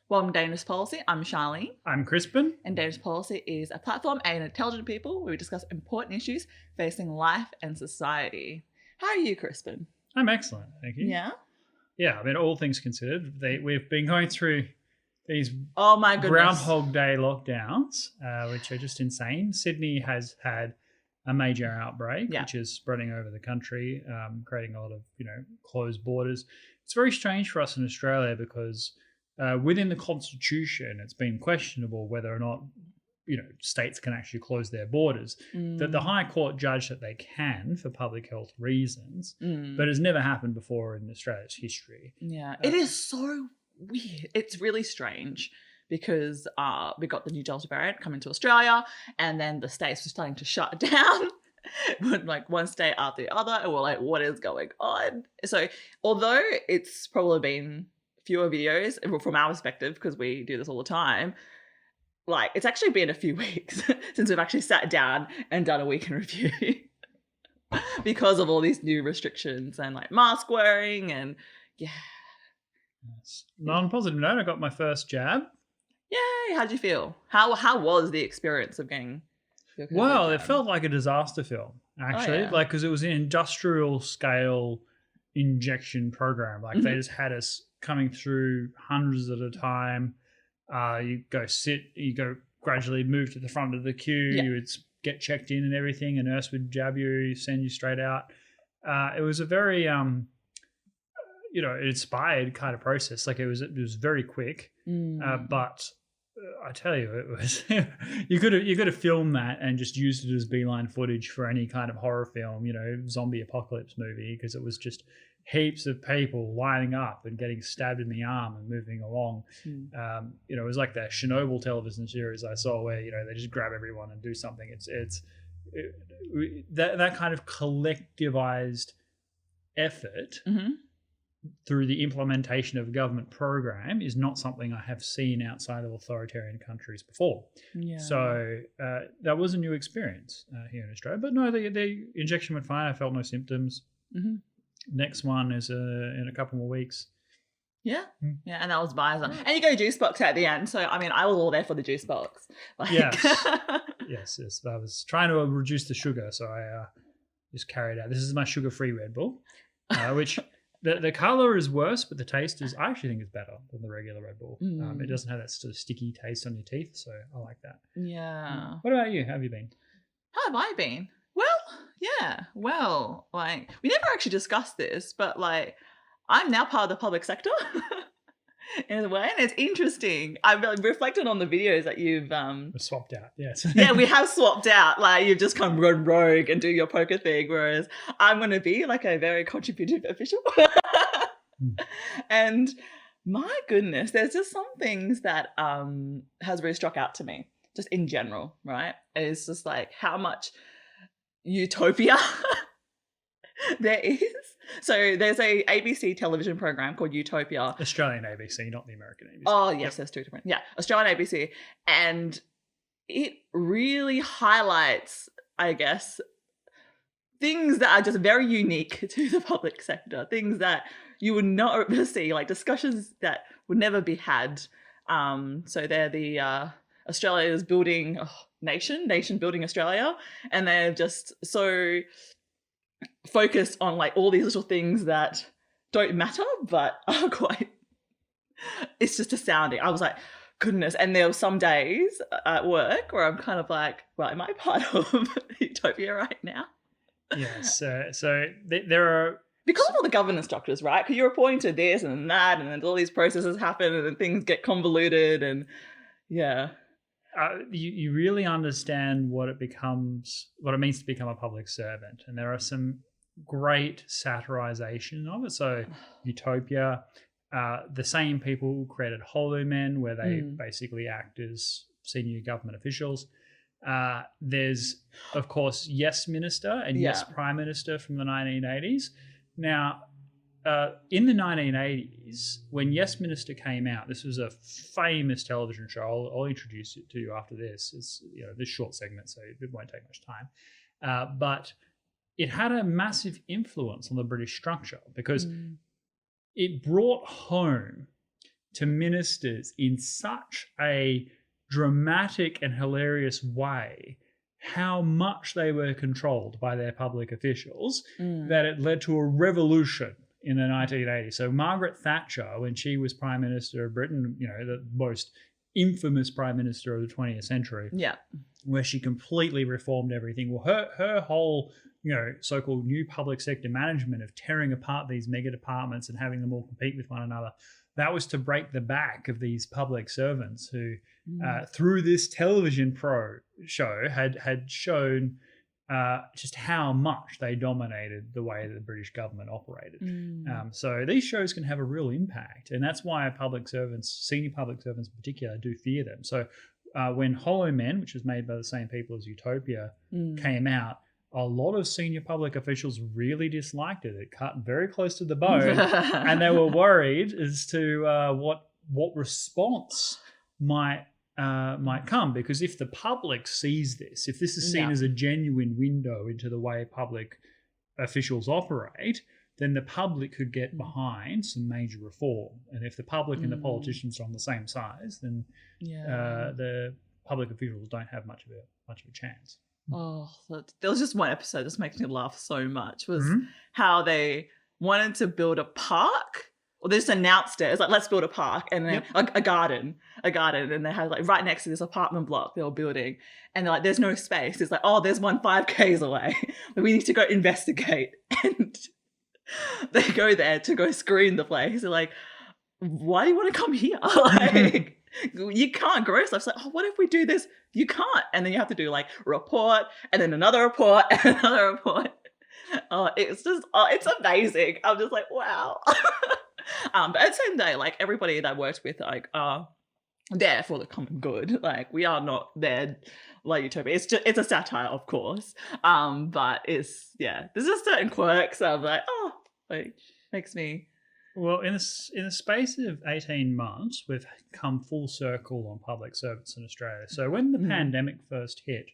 Welcome to Dangerous Policy. I'm Charlene. I'm Crispin. And Dangerous Policy is a platform aimed at intelligent people where we discuss important issues facing life and society. How are you, Crispin? I'm excellent, thank you. Yeah? Yeah, I mean, all things considered, we've been going through these Groundhog Day lockdowns, which are just insane. Sydney has had a major outbreak, which is spreading over the country, creating a lot of, closed borders. It's very strange for us in Australia because within the Constitution, it's been questionable whether or not, states can actually close their borders. That the High Court judged that they can for public health reasons, but it's never happened before in Australia's history. Yeah, it is so weird. It's really strange because we got the new Delta variant coming to Australia, and then the states were starting to shut down. Like one state after the other, and we're like, what is going on? So although it's probably been fewer videos from our perspective because we do this all the time, like it's actually been a few weeks since we've actually sat down and done a week in review because of all these new restrictions and like mask wearing and Yes. On a positive note, I got my first jab. Yay! How'd you feel? How was the experience of getting? Well, it felt like a disaster film, actually, because it was an industrial scale injection program. Like they just had us coming through hundreds at a time. You go gradually move to the front of the queue. You would get checked in and everything. A nurse would jab you, send you straight out. It was a very, inspired kind of process. Like it was very quick, but. I tell you, it was you could have filmed that and just used it as beeline footage for any kind of horror film, zombie apocalypse movie, because it was just heaps of people lining up and getting stabbed in the arm and moving along. It was like the Chernobyl television series I saw where they just grab everyone and do something. That kind of collectivized effort. Through the implementation of a government program is not something I have seen outside of authoritarian countries before. Yeah. So that was a new experience here in Australia. But no, the injection went fine. I felt no symptoms. Next one is in a couple more weeks. Yeah. Yeah, and that was Pfizer. And you go juice box at the end. So, I mean, I was all there for the juice box. Yes. yes. I was trying to reduce the sugar, so I just carried out. This is my sugar-free Red Bull, which... The colour is worse, but the taste is, I actually think it's better than the regular Red Bull. It doesn't have that sort of sticky taste on your teeth, so I like that. Yeah. What about you? How have you been? How have I been? Well, like, we never actually discussed this, but, like, I'm now part of the public sector in a way, and it's interesting. I've reflected on the videos that you've... We're swapped out, yes. Yeah, we have swapped out. Like, you've just come run rogue and do your poker thing, whereas I'm going to be, like, a very contributive official. And my goodness, there's just some things that has really struck out to me, just in general, right? It's just, like, how much utopia there is. So there's a ABC television program called Utopia. Australian ABC, not the American ABC. Oh, yes, there's two different. Yeah, Australian ABC. And it really highlights, I guess, things that are just very unique to the public sector, things that you would not see, like discussions that would never be had. So they're the Australia's building nation building Australia. And they're just so... focused on like all these little things that don't matter but are quite, it's just astounding. I was like, goodness. And there were some days at work where I'm kind of like, well, am I part of utopia right now? Yes. So there are, because of all the governance structures, right? Because you're reporting to this and that, and then all these processes happen and then things get convoluted and you really understand what it means to become a public servant. And there are some great satirization of it. So Utopia, the same people who created Holy Men, where they basically act as senior government officials. There's, of course, Yes Minister and Yes Prime Minister from the 1980s. Now, in the 1980s, when Yes Minister came out, this was a famous television show. I'll introduce it to you after this. It's this short segment, so it won't take much time. But it had a massive influence on the British structure because it brought home to ministers in such a dramatic and hilarious way how much they were controlled by their public officials that it led to a revolution in the 1980s. So Margaret Thatcher, when she was Prime Minister of Britain, the most infamous Prime Minister of the 20th century, where she completely reformed everything. Well, her whole, so-called new public sector management of tearing apart these mega departments and having them all compete with one another, that was to break the back of these public servants who, through this television show, had shown just how much they dominated the way that the British government operated. So these shows can have a real impact, and that's why public servants, senior public servants in particular, do fear them. So when Hollow Men, which was made by the same people as Utopia, came out, a lot of senior public officials really disliked it. It cut very close to the bone, and they were worried as to what response might come, because if the public sees this, if this is seen as a genuine window into the way public officials operate, then the public could get behind some major reform. And if the public and the politicians are on the same size, then the public officials don't have much of a chance. Oh, there was just one episode that makes me laugh so much, was how they wanted to build a park. Well, they just announced it. It's like, let's build a park, and then a garden, and they had like right next to this apartment block they were building, and they're like, there's no space. It's like, oh, there's one 5 Ks away. We need to go investigate. And they go there to go screen the place. They're like, why do you want to come here? Like, you can't grow stuff. It's like, oh, what if we do this? You can't. And then you have to do like a report, and then another report, and another report. It's amazing. I'm just like, wow. But at the same day, like, everybody that I worked with, like, are there for the common good. Like, we are not there like Utopia. It's a satire, of course. But there's just certain quirks of like, makes me. Well, in the space of 18 months, we've come full circle on public service in Australia. So when the pandemic first hit,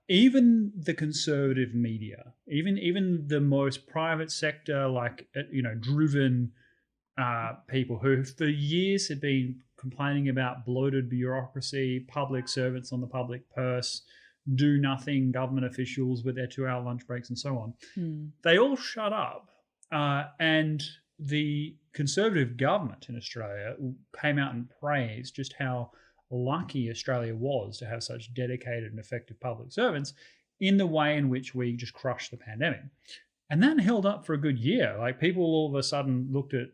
even the conservative media, even the most private sector, like, driven people who for years had been complaining about bloated bureaucracy, public servants on the public purse, do nothing government officials with their 2-hour lunch breaks and so on, they all shut up. And the Conservative government in Australia came out and praised just how lucky Australia was to have such dedicated and effective public servants in the way in which we just crushed the pandemic. And that held up for a good year. Like, people all of a sudden looked at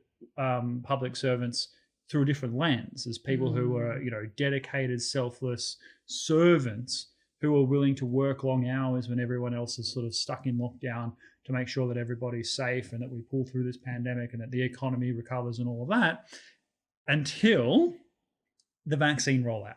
public servants through a different lens as people who were, dedicated, selfless servants who are willing to work long hours when everyone else is sort of stuck in lockdown to make sure that everybody's safe and that we pull through this pandemic and that the economy recovers and all of that, until the vaccine rollout.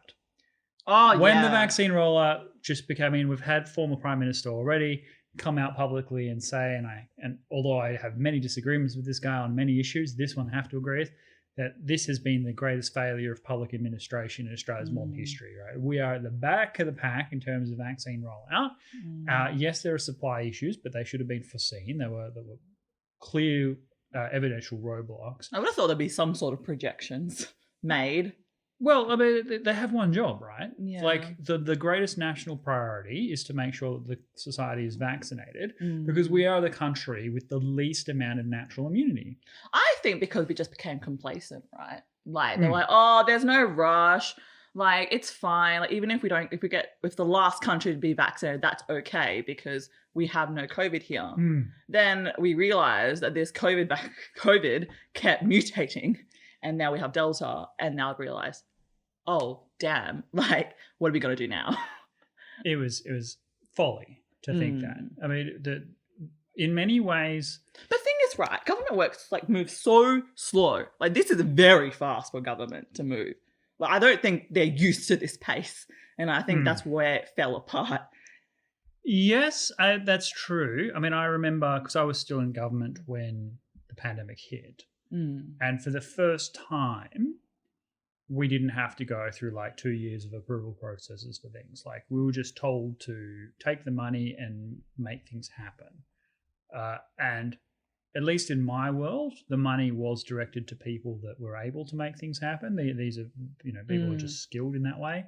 When the vaccine rollout just became in, we've had former Prime Minister already come out publicly and say, and although I have many disagreements with this guy on many issues, this one I have to agree with, that this has been the greatest failure of public administration in Australia's modern history, right? We are at the back of the pack in terms of vaccine rollout. Yes, there are supply issues, but they should have been foreseen. There were clear evidential roadblocks. I would have thought there'd be some sort of projections made. Well, I mean, they have one job, right? Yeah. Like, the greatest national priority is to make sure that the society is vaccinated because we are the country with the least amount of natural immunity. I think because we just became complacent, right? Like, they're like, oh, there's no rush. Like, it's fine. Like, even if if the last country to be vaccinated, that's okay because we have no COVID here. Then we realized that this COVID kept mutating, and now we have Delta, and now I've realized, oh, damn, like, what are we going to do now? It was folly to think that. I mean, in many ways. The thing is, right, government moves so slow. Like, this is very fast for government to move. Like, I don't think they're used to this pace. And I think that's where it fell apart. Yes, that's true. I mean, I remember, because I was still in government when the pandemic hit. And for the first time, we didn't have to go through like 2 years of approval processes for things. Like, we were just told to take the money and make things happen. And at least in my world, the money was directed to people that were able to make things happen. These are, people who are just skilled in that way.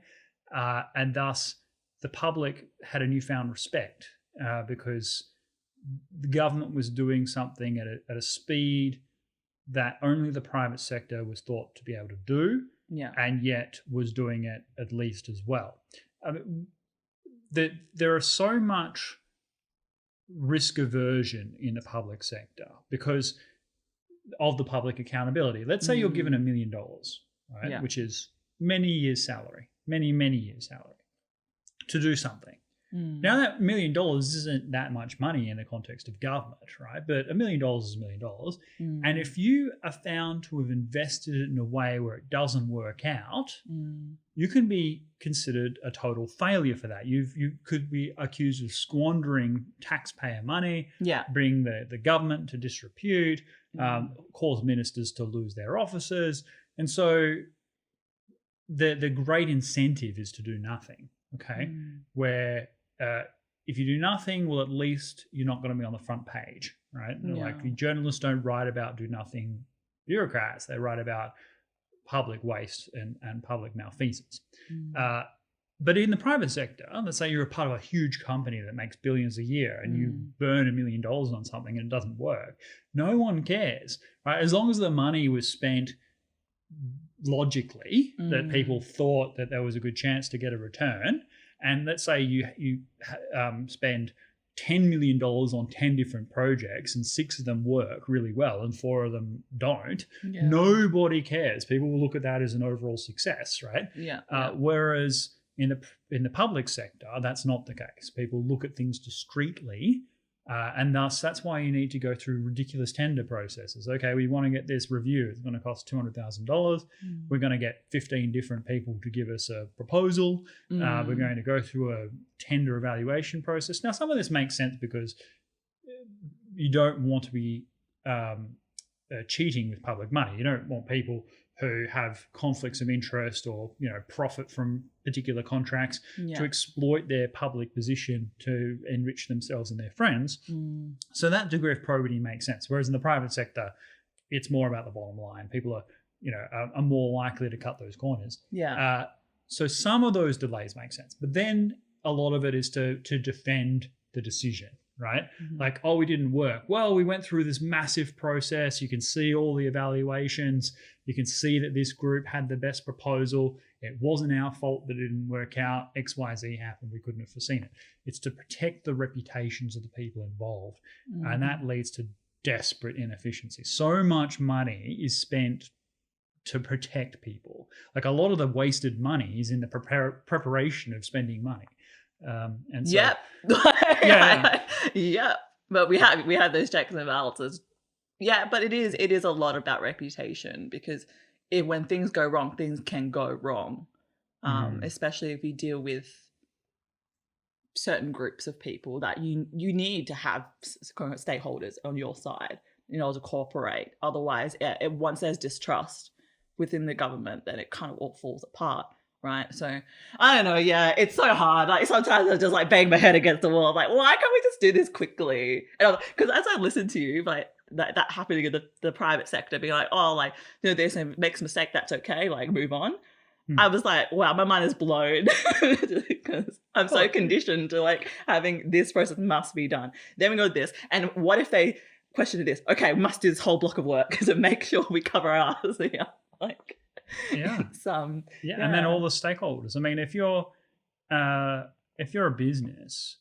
And thus the public had a newfound respect because the government was doing something at a speed that only the private sector was thought to be able to do, and yet was doing it at least as well. There are so much risk aversion in the public sector because of the public accountability. Let's say you're given $1 million, right, which is many years' salary, many years' salary, to do something. Now that $1 million isn't that much money in the context of government, right? But $1 million is $1 million. And if you are found to have invested it in a way where it doesn't work out, you can be considered a total failure for that. You could be accused of squandering taxpayer money, bring the government to disrepute, cause ministers to lose their offices. And so the great incentive is to do nothing, okay? Where if you do nothing, well, at least you're not going to be on the front page, right? Like the journalists don't write about do nothing bureaucrats. They write about public waste and public malfeasance. But in the private sector, let's say you're a part of a huge company that makes billions a year and you burn $1 million on something and it doesn't work. No one cares, right? As long as the money was spent logically, that people thought that there was a good chance to get a return. And let's say you spend $10 million on 10 different projects and 6 of them work really well and 4 of them don't. Nobody cares. People will look at that as an overall success, right? Whereas in the public sector, that's not the case. People look at things discreetly, and thus that's why you need to go through ridiculous tender processes. Okay, we want to get this review. It's going to cost $200,000. We're going to get 15 different people to give us a proposal. We're going to go through a tender evaluation process. Now, some of this makes sense because you don't want to be cheating with public money. You don't want people who have conflicts of interest or profit from particular contracts to exploit their public position to enrich themselves and their friends. So that degree of probity makes sense. Whereas in the private sector, it's more about the bottom line. People are more likely to cut those corners. So some of those delays make sense, but then a lot of it is to defend the decision. Right? Like, oh, we didn't work. Well, we went through this massive process. You can see all the evaluations. You can see that this group had the best proposal. It wasn't our fault that it didn't work out. X, Y, Z happened. We couldn't have foreseen it. It's to protect the reputations of the people involved. And that leads to desperate inefficiency. So much money is spent to protect people. Like a lot of the wasted money is in the preparation of spending money. And so, but we have those checks and balances. But it is a lot about reputation because when things go wrong, things can go wrong. Especially if you deal with certain groups of people that you need to have stakeholders on your side in order to cooperate. Otherwise, once there's distrust within the government, then it kind of all falls apart. Right. So I don't know. Yeah, it's so hard. Like sometimes I just like bang my head against the wall. Like, why can't we just do this quickly? Because as I listen to you, like that happening in the private sector, being like, oh, like this and makes a mistake. That's okay. Like move on. I was like, wow, my mind is blown because I'm so conditioned to like having this process must be done. Then we go to this. And what if they question this? Okay, we must do this whole block of work to make sure we cover our asses. Like. And then all the stakeholders. I mean, if you're a business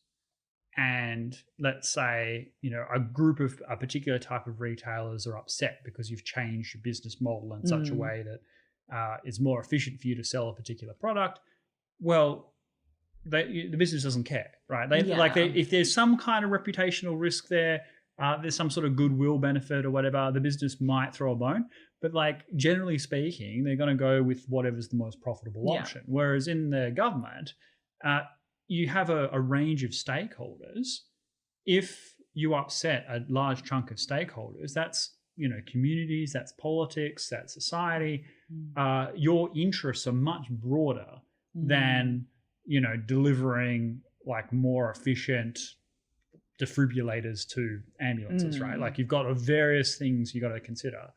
and let's say a group of a particular type of retailers are upset because you've changed your business model in such a way that is more efficient for you to sell a particular product, well, the business doesn't care, right? If there's some kind of reputational risk there, there's some sort of goodwill benefit or whatever, the business might throw a bone. But like generally speaking, they're going to go with whatever's the most profitable option. Whereas in the government, you have a range of stakeholders. If you upset a large chunk of stakeholders, that's communities, that's politics, that's society. Your interests are much broader than delivering like more efficient defibrillators to ambulances, right? Mm. Like you've got various things you got to consider.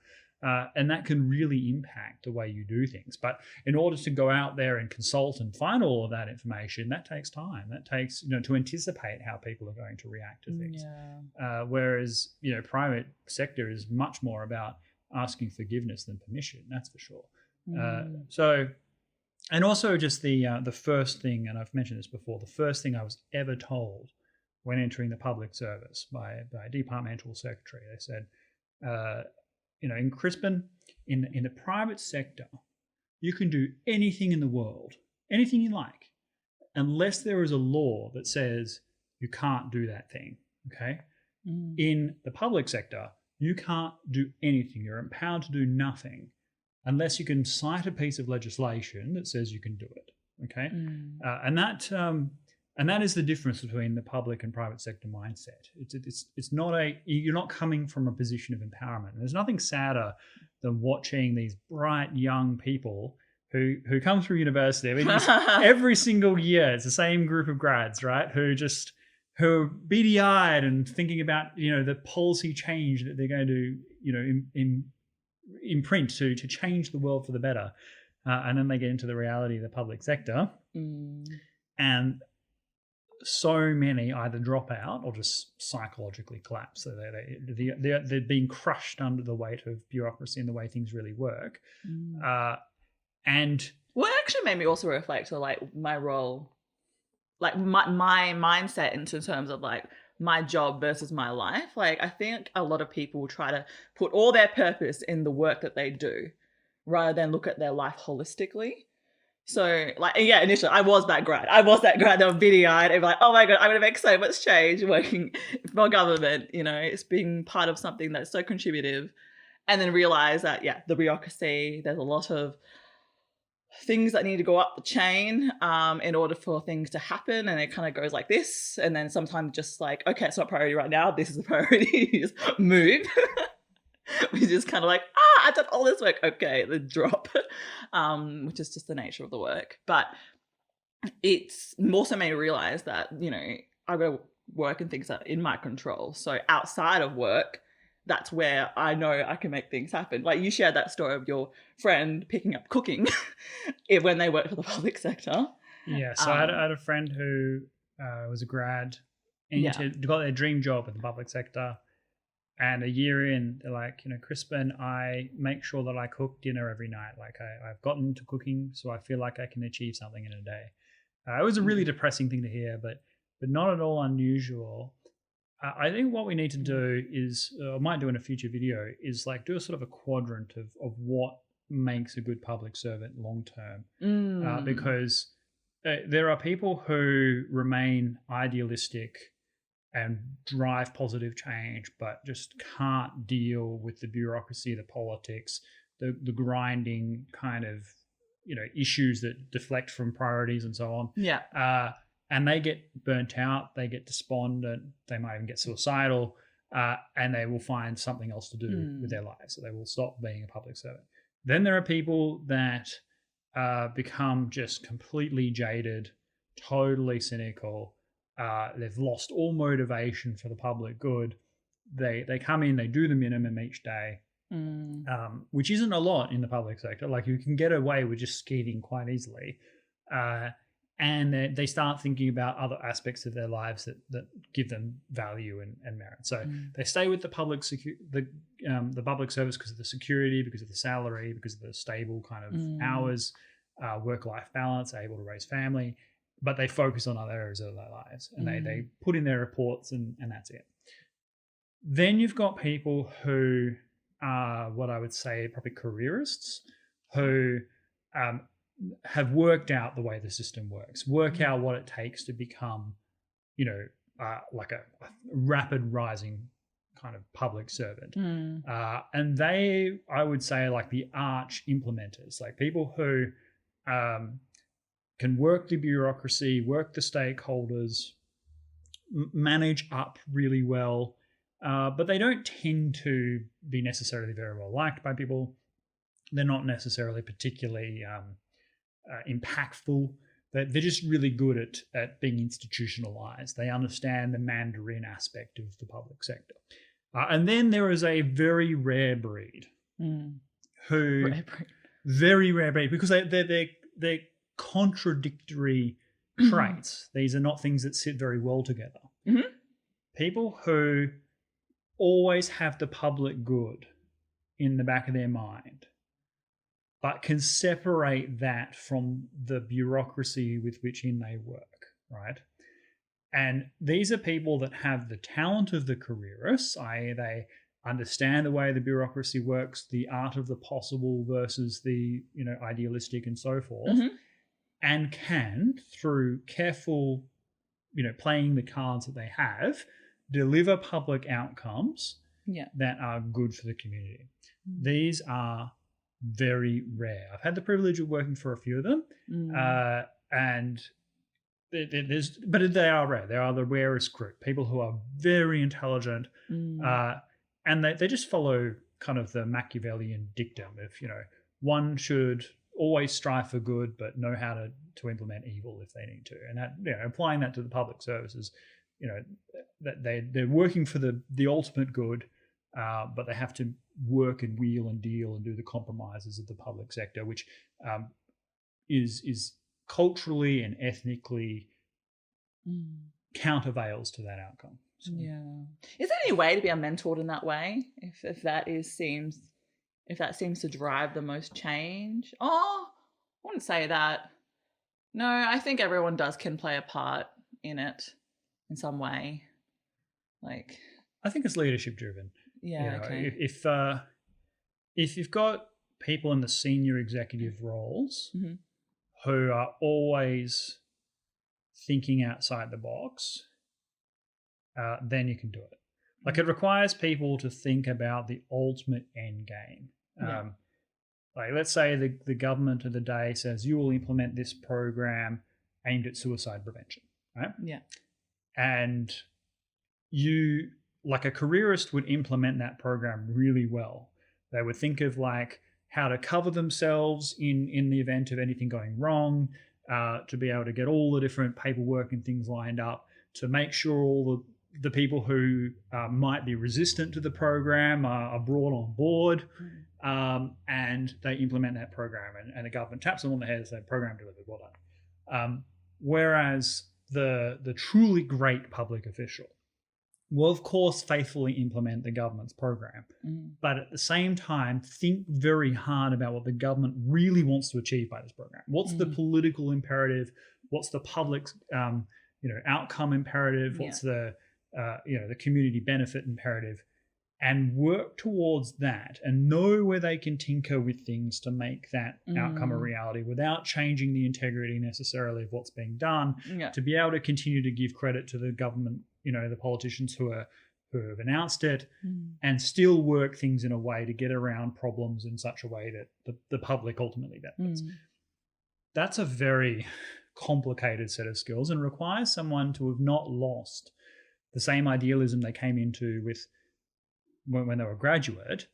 And that can really impact the way you do things. But in order to go out there and consult and find all of that information, that takes time. That takes, to anticipate how people are going to react to things. Yeah. Whereas, private sector is much more about asking forgiveness than permission. That's for sure. So, and also just the first thing, and I've mentioned this before, the first thing I was ever told when entering the public service by a departmental secretary, they said, in Crispin, in the private sector, you can do anything in the world, anything you like, unless there is a law that says you can't do that thing, okay? In the public sector, you can't do anything. You're empowered to do nothing unless you can cite a piece of legislation that says you can do it, okay? And that is the difference between the public and private sector mindset. It's not you're not coming from a position of empowerment. And there's nothing sadder than watching these bright young people who come through university. I mean, every single year it's the same group of grads, right? Who are beady-eyed and thinking about the policy change that they're going to imprint to change the world for the better, and then they get into the reality of the public sector, and so many either drop out or just psychologically collapse. So they're being crushed under the weight of bureaucracy and the way things really work. And well, it actually made me also reflect on like my role, like my mindset in terms of like my job versus my life. Like I think a lot of people try to put all their purpose in the work that they do rather than look at their life holistically. So like, yeah, initially I was that grad that was beady-eyed and like, oh my God, I'm going to make so much change working for government, it's being part of something that's so contributive. And then realize that, yeah, the bureaucracy, there's a lot of things that need to go up the chain in order for things to happen. And it kind of goes like this. And then sometimes just like, okay, it's not priority right now. This is the priority. You just move. Which is kind of like, I've done all this work. Okay, the drop, which is just the nature of the work. But it's also made me realize that, I've got to work in things that are in my control. So outside of work, that's where I know I can make things happen. Like you shared that story of your friend picking up cooking when they worked for the public sector. Yeah, so I had a friend who was a grad, got their dream job in the public sector. And a year in, they're like, Crispin, I make sure that I cook dinner every night. Like I've gotten into cooking, so I feel like I can achieve something in a day. It was a really depressing thing to hear, but not at all unusual. I think what we need to do is, I might do in a future video, is like do a sort of a quadrant of what makes a good public servant long term. Because there are people who remain idealistic and drive positive change, but just can't deal with the bureaucracy, the politics, the grinding kind of, issues that deflect from priorities and so on. Yeah. And they get burnt out, they get despondent, they might even get suicidal, and they will find something else to do with their lives. So they will stop being a public servant. Then there are people that become just completely jaded, totally cynical. They've lost all motivation for the public good. They come in, they do the minimum each day, which isn't a lot in the public sector. Like you can get away with just skeeving quite easily. And they start thinking about other aspects of their lives that give them value and merit. So they stay with the public public service because of the security, because of the salary, because of the stable kind of hours, work-life balance, able to raise family. But they focus on other areas of their lives and they put in their reports and that's it. Then you've got people who are what I would say probably careerists who have worked out the way the system works, work out what it takes to become, like a rapid rising kind of public servant. And they, I would say, like the arch implementers, like people who can work the bureaucracy, work the stakeholders, manage up really well, but they don't tend to be necessarily very well liked by people. They're not necessarily particularly impactful. They're just really good at being institutionalized. They understand the Mandarin aspect of the public sector. And then there is a very rare breed who, very rare breed, because they're contradictory traits. These are not things that sit very well together. People who always have the public good in the back of their mind, but can separate that from the bureaucracy with which they work, right? And these are people that have the talent of the careerists, i.e. they understand the way the bureaucracy works, the art of the possible versus the, idealistic and so forth, and can, through careful, playing the cards that they have, deliver public outcomes that are good for the community. These are very rare. I've had the privilege of working for a few of them, and but they are rare. They are the rarest group. People who are very intelligent, and they just follow kind of the Machiavellian dictum of, one should always strive for good, but know how to implement evil if they need to. And that, applying that to the public services, that they're working for the ultimate good, but they have to work and wheel and deal and do the compromises of the public sector, which is culturally and ethnically countervails to that outcome. So. Yeah. Is there any way to be mentored in that way? If that seems to drive the most change? Oh, I wouldn't say that. No, I think everyone can play a part in it in some way. Like, I think it's leadership driven. Yeah. Okay. If you've got people in the senior executive roles who are always thinking outside the box, then you can do it. Like, it requires people to think about the ultimate end game. Like, let's say the government of the day says you will implement this program aimed at suicide prevention, right? Yeah. And you, like a careerist, would implement that program really well. They would think of like how to cover themselves in the event of anything going wrong, to be able to get all the different paperwork and things lined up, to make sure all the people who might be resistant to the program are brought on board, and they implement that program, and the government taps them on the head and says, program delivered, well done. Whereas the truly great public official will, of course, faithfully implement the government's program, but at the same time think very hard about what the government really wants to achieve by this program. What's the political imperative? What's the public, outcome imperative? What's the community benefit imperative? And work towards that, and know where they can tinker with things to make that outcome a reality without changing the integrity necessarily of what's being done, to be able to continue to give credit to the government, the politicians who have announced it, and still work things in a way to get around problems in such a way that the public ultimately benefits. That's a very complicated set of skills and requires someone to have not lost the same idealism they came into with when they were a graduate,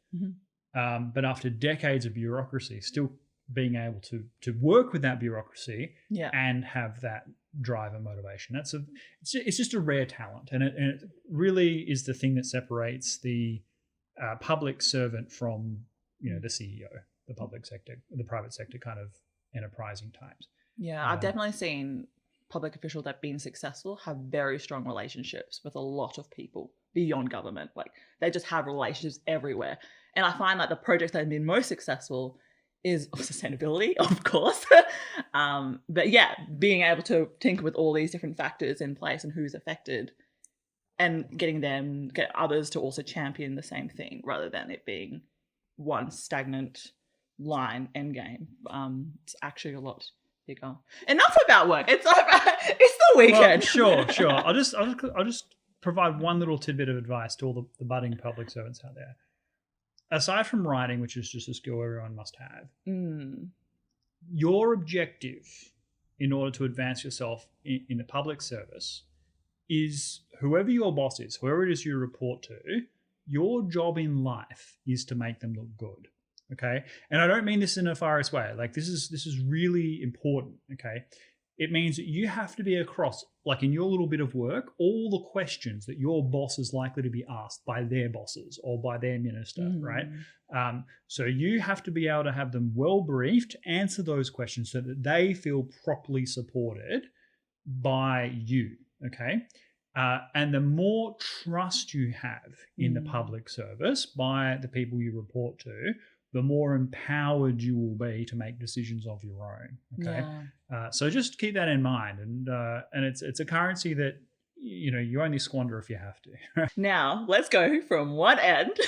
but after decades of bureaucracy, still being able to work with that bureaucracy and have that drive and motivation. It's just a rare talent, and it really is the thing that separates the public servant from the CEO, the public sector, the private sector kind of enterprising types. Yeah, I've definitely seen public officials that have been successful have very strong relationships with a lot of people beyond government. Like, they just have relationships everywhere. And I find like the projects that have been most successful is sustainability, of course. But yeah, being able to tinker with all these different factors in place and who's affected, and get others to also champion the same thing rather than it being one stagnant line end game. It's actually a lot bigger. Enough about work. It's the weekend. Well, sure. I'll just provide one little tidbit of advice to all the budding public servants out there. Aside from writing, which is just a skill everyone must have, your objective in order to advance yourself in the public service is, whoever your boss is, whoever it is you report to, your job in life is to make them look good. Okay. And I don't mean this in a nefarious way. Like, this is really important. Okay. it means that you have to be across, like in your little bit of work, all the questions that your boss is likely to be asked by their bosses or by their minister, right? So you have to be able to have them well briefed, answer those questions so that they feel properly supported by you, okay? And the more trust you have in the public service by the people you report to, the more empowered you will be to make decisions of your own. Okay, so just keep that in mind, and it's a currency that you only squander if you have to. Now let's go from one end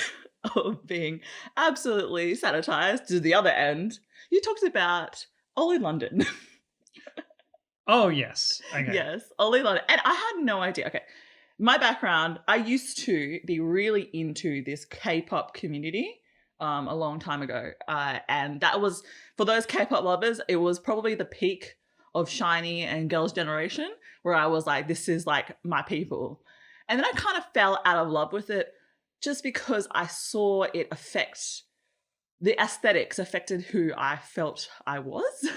of being absolutely sanitized to the other end. You talked about Ollie London. Oh yes, okay. Yes, Ollie London, and I had no idea. Okay, my background: I used to be really into this K-pop community. A long time ago. And that was, for those K-pop lovers, it was probably the peak of SHINee and Girls' Generation, where I was like, this is like my people. And then I kind of fell out of love with it just because I saw it affect, the aesthetics affected who I felt I was.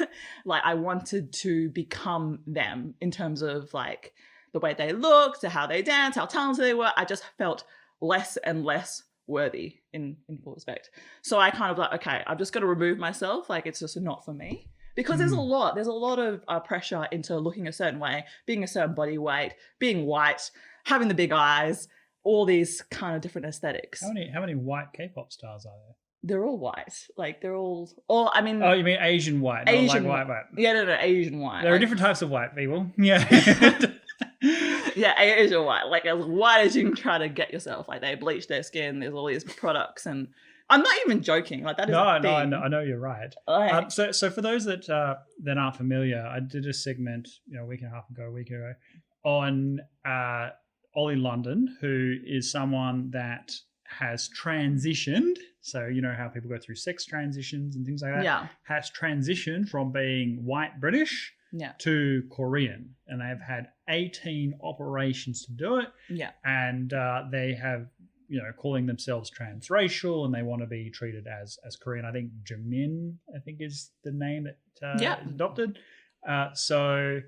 Like I wanted to become them in terms of like the way they looked, to how they danced, how talented they were. I just felt less and less worthy in full respect. So I kind of like, okay, I've just got to remove myself. Like it's just not for me, because there's a lot of pressure into looking a certain way, being a certain body weight, being white, having the big eyes, all these kind of different aesthetics. How many white K-pop stars are there? They're all white. Like they're all I mean. Oh, you mean Asian white? Asian not like white. Yeah, no, Asian white. There are different types of white people. Yeah. Yeah, Asian white, like as white as you can try to get yourself. Like they bleach their skin. There's all these products, and I'm not even joking. Like that is a thing. I know you're right. So for those that aren't familiar, I did a segment a week ago on Ollie London, who is someone that has transitioned. So you know how people go through sex transitions and things like that. Yeah, has transitioned from being white British. Yeah. To Korean, and they've had 18 operations to do it. Yeah. And they have, calling themselves transracial, and they want to be treated as Korean. I think Jamin, is the name that is adopted. So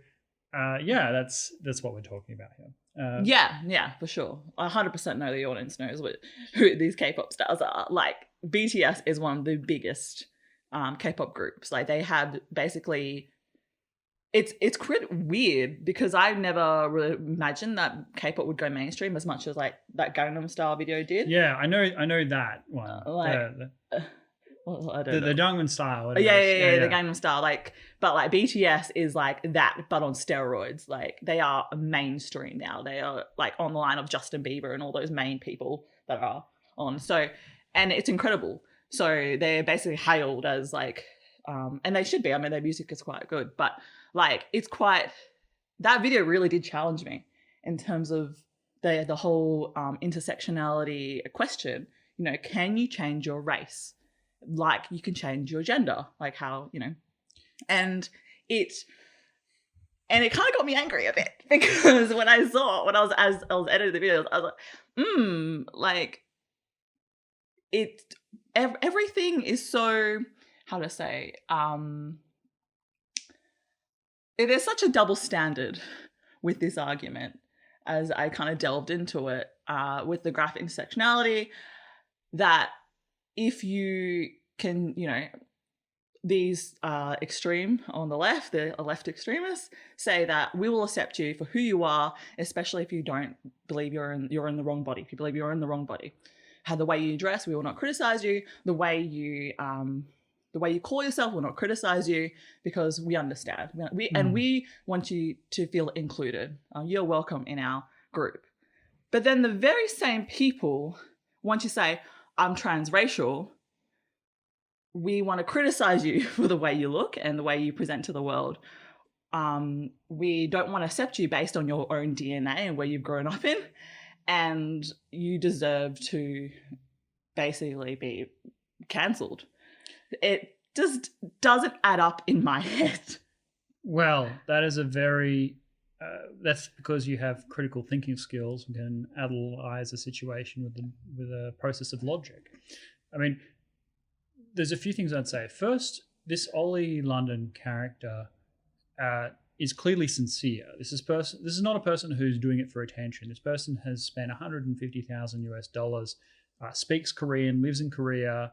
that's what we're talking about here. Yeah, for sure. 100% know the audience knows who these K-pop stars are. Like BTS is one of the biggest K-pop groups. Like they have basically. It's quite weird because I never really imagined that K-pop would go mainstream as much as like that Gangnam Style video did. Yeah, I know that one. I don't know. The Gangnam Style. Yeah, the Gangnam Style. But BTS is like that, but on steroids. Like they are mainstream now. They are like on the line of Justin Bieber and all those main people that are on. So, and it's incredible. So they're basically hailed as like, and they should be. I mean, their music is quite good, but. Like that video really did challenge me in terms of the whole intersectionality question. Can you change your race? Like you can change your gender, like how, and it kind of got me angry a bit because when I was editing the videos, I was like, everything is so, how to say, there's such a double standard with this argument as I kind of delved into it with the graphic intersectionality, that if you can, these extreme on the left, the left extremists say that we will accept you for who you are, especially if you don't believe you're in the wrong body. If you believe you're in the wrong body, how the way you dress, we will not criticize you. The way you call yourself will not criticize you because we understand. And we want you to feel included. You're welcome in our group. But then the very same people, once you say, I'm transracial, we want to criticize you for the way you look and the way you present to the world. We don't want to accept you based on your own DNA and where you've grown up in. And you deserve to basically be cancelled. It just doesn't add up in my head. Well, that is a very... that's because you have critical thinking skills and can analyze a situation with a process of logic. I mean, there's a few things I'd say. First, this Ollie London character is clearly sincere. This is not a person who's doing it for attention. This person has spent $150,000 speaks Korean, lives in Korea,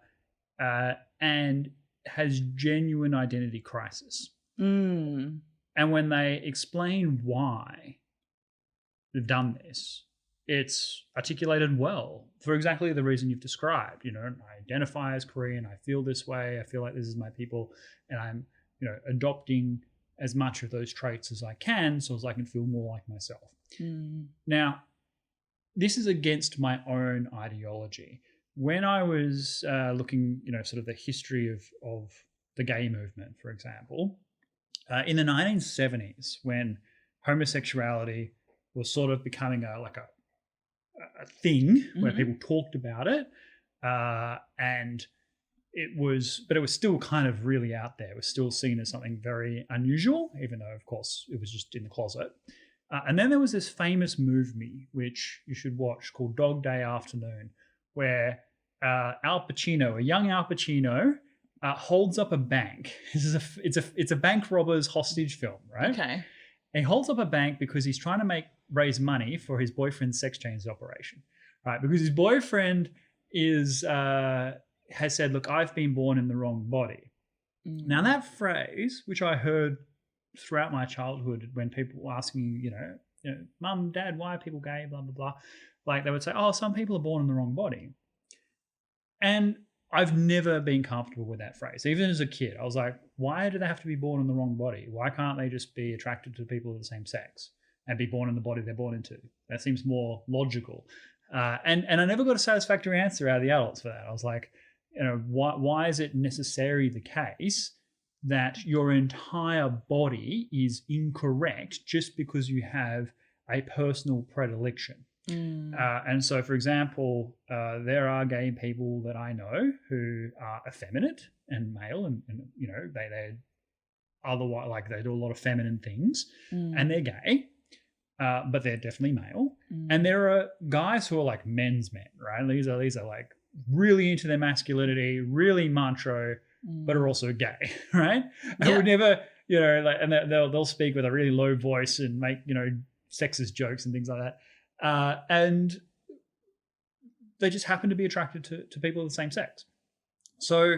and has genuine identity crisis. Mm. And when they explain why they've done this, it's articulated well for exactly the reason you've described. I identify as Korean. I feel this way. I feel like this is my people, and I'm, adopting as much of those traits as I can, so as I can feel more like myself. Mm. Now, this is against my own ideology. When I was looking, sort of the history of the gay movement, for example, in the 1970s, when homosexuality was sort of becoming a thing where people talked about it, and it was still kind of really out there. It was still seen as something very unusual, even though, of course, it was just in the closet. And then there was this famous movie, which you should watch, called Dog Day Afternoon, where Al Pacino, a young Al Pacino, holds up a bank. It's a bank robber's hostage film, right? Okay. And he holds up a bank because he's trying to raise money for his boyfriend's sex change operation, right? Because his boyfriend has said, "Look, I've been born in the wrong body." Mm. Now that phrase, which I heard throughout my childhood when people were asking me, Mum, Dad, why are people gay? Blah blah blah. Like they would say, "Oh, some people are born in the wrong body," and I've never been comfortable with that phrase. Even as a kid, I was like, why do they have to be born in the wrong body? Why can't they just be attracted to people of the same sex and be born in the body they're born into? That seems more logical. And I never got a satisfactory answer out of the adults for that. I was like, why is it necessarily the case that your entire body is incorrect just because you have a personal predilection? Mm. And so, for example, there are gay people that I know who are effeminate and male, and they otherwise, like, they do a lot of feminine things, and they're gay, but they're definitely male. And there are guys who are like men's men, right? These are like really into their masculinity, really macho, but are also gay, right? Yeah. I would never, and they'll speak with a really low voice and make sexist jokes and things like that. And they just happen to be attracted to people of the same sex. So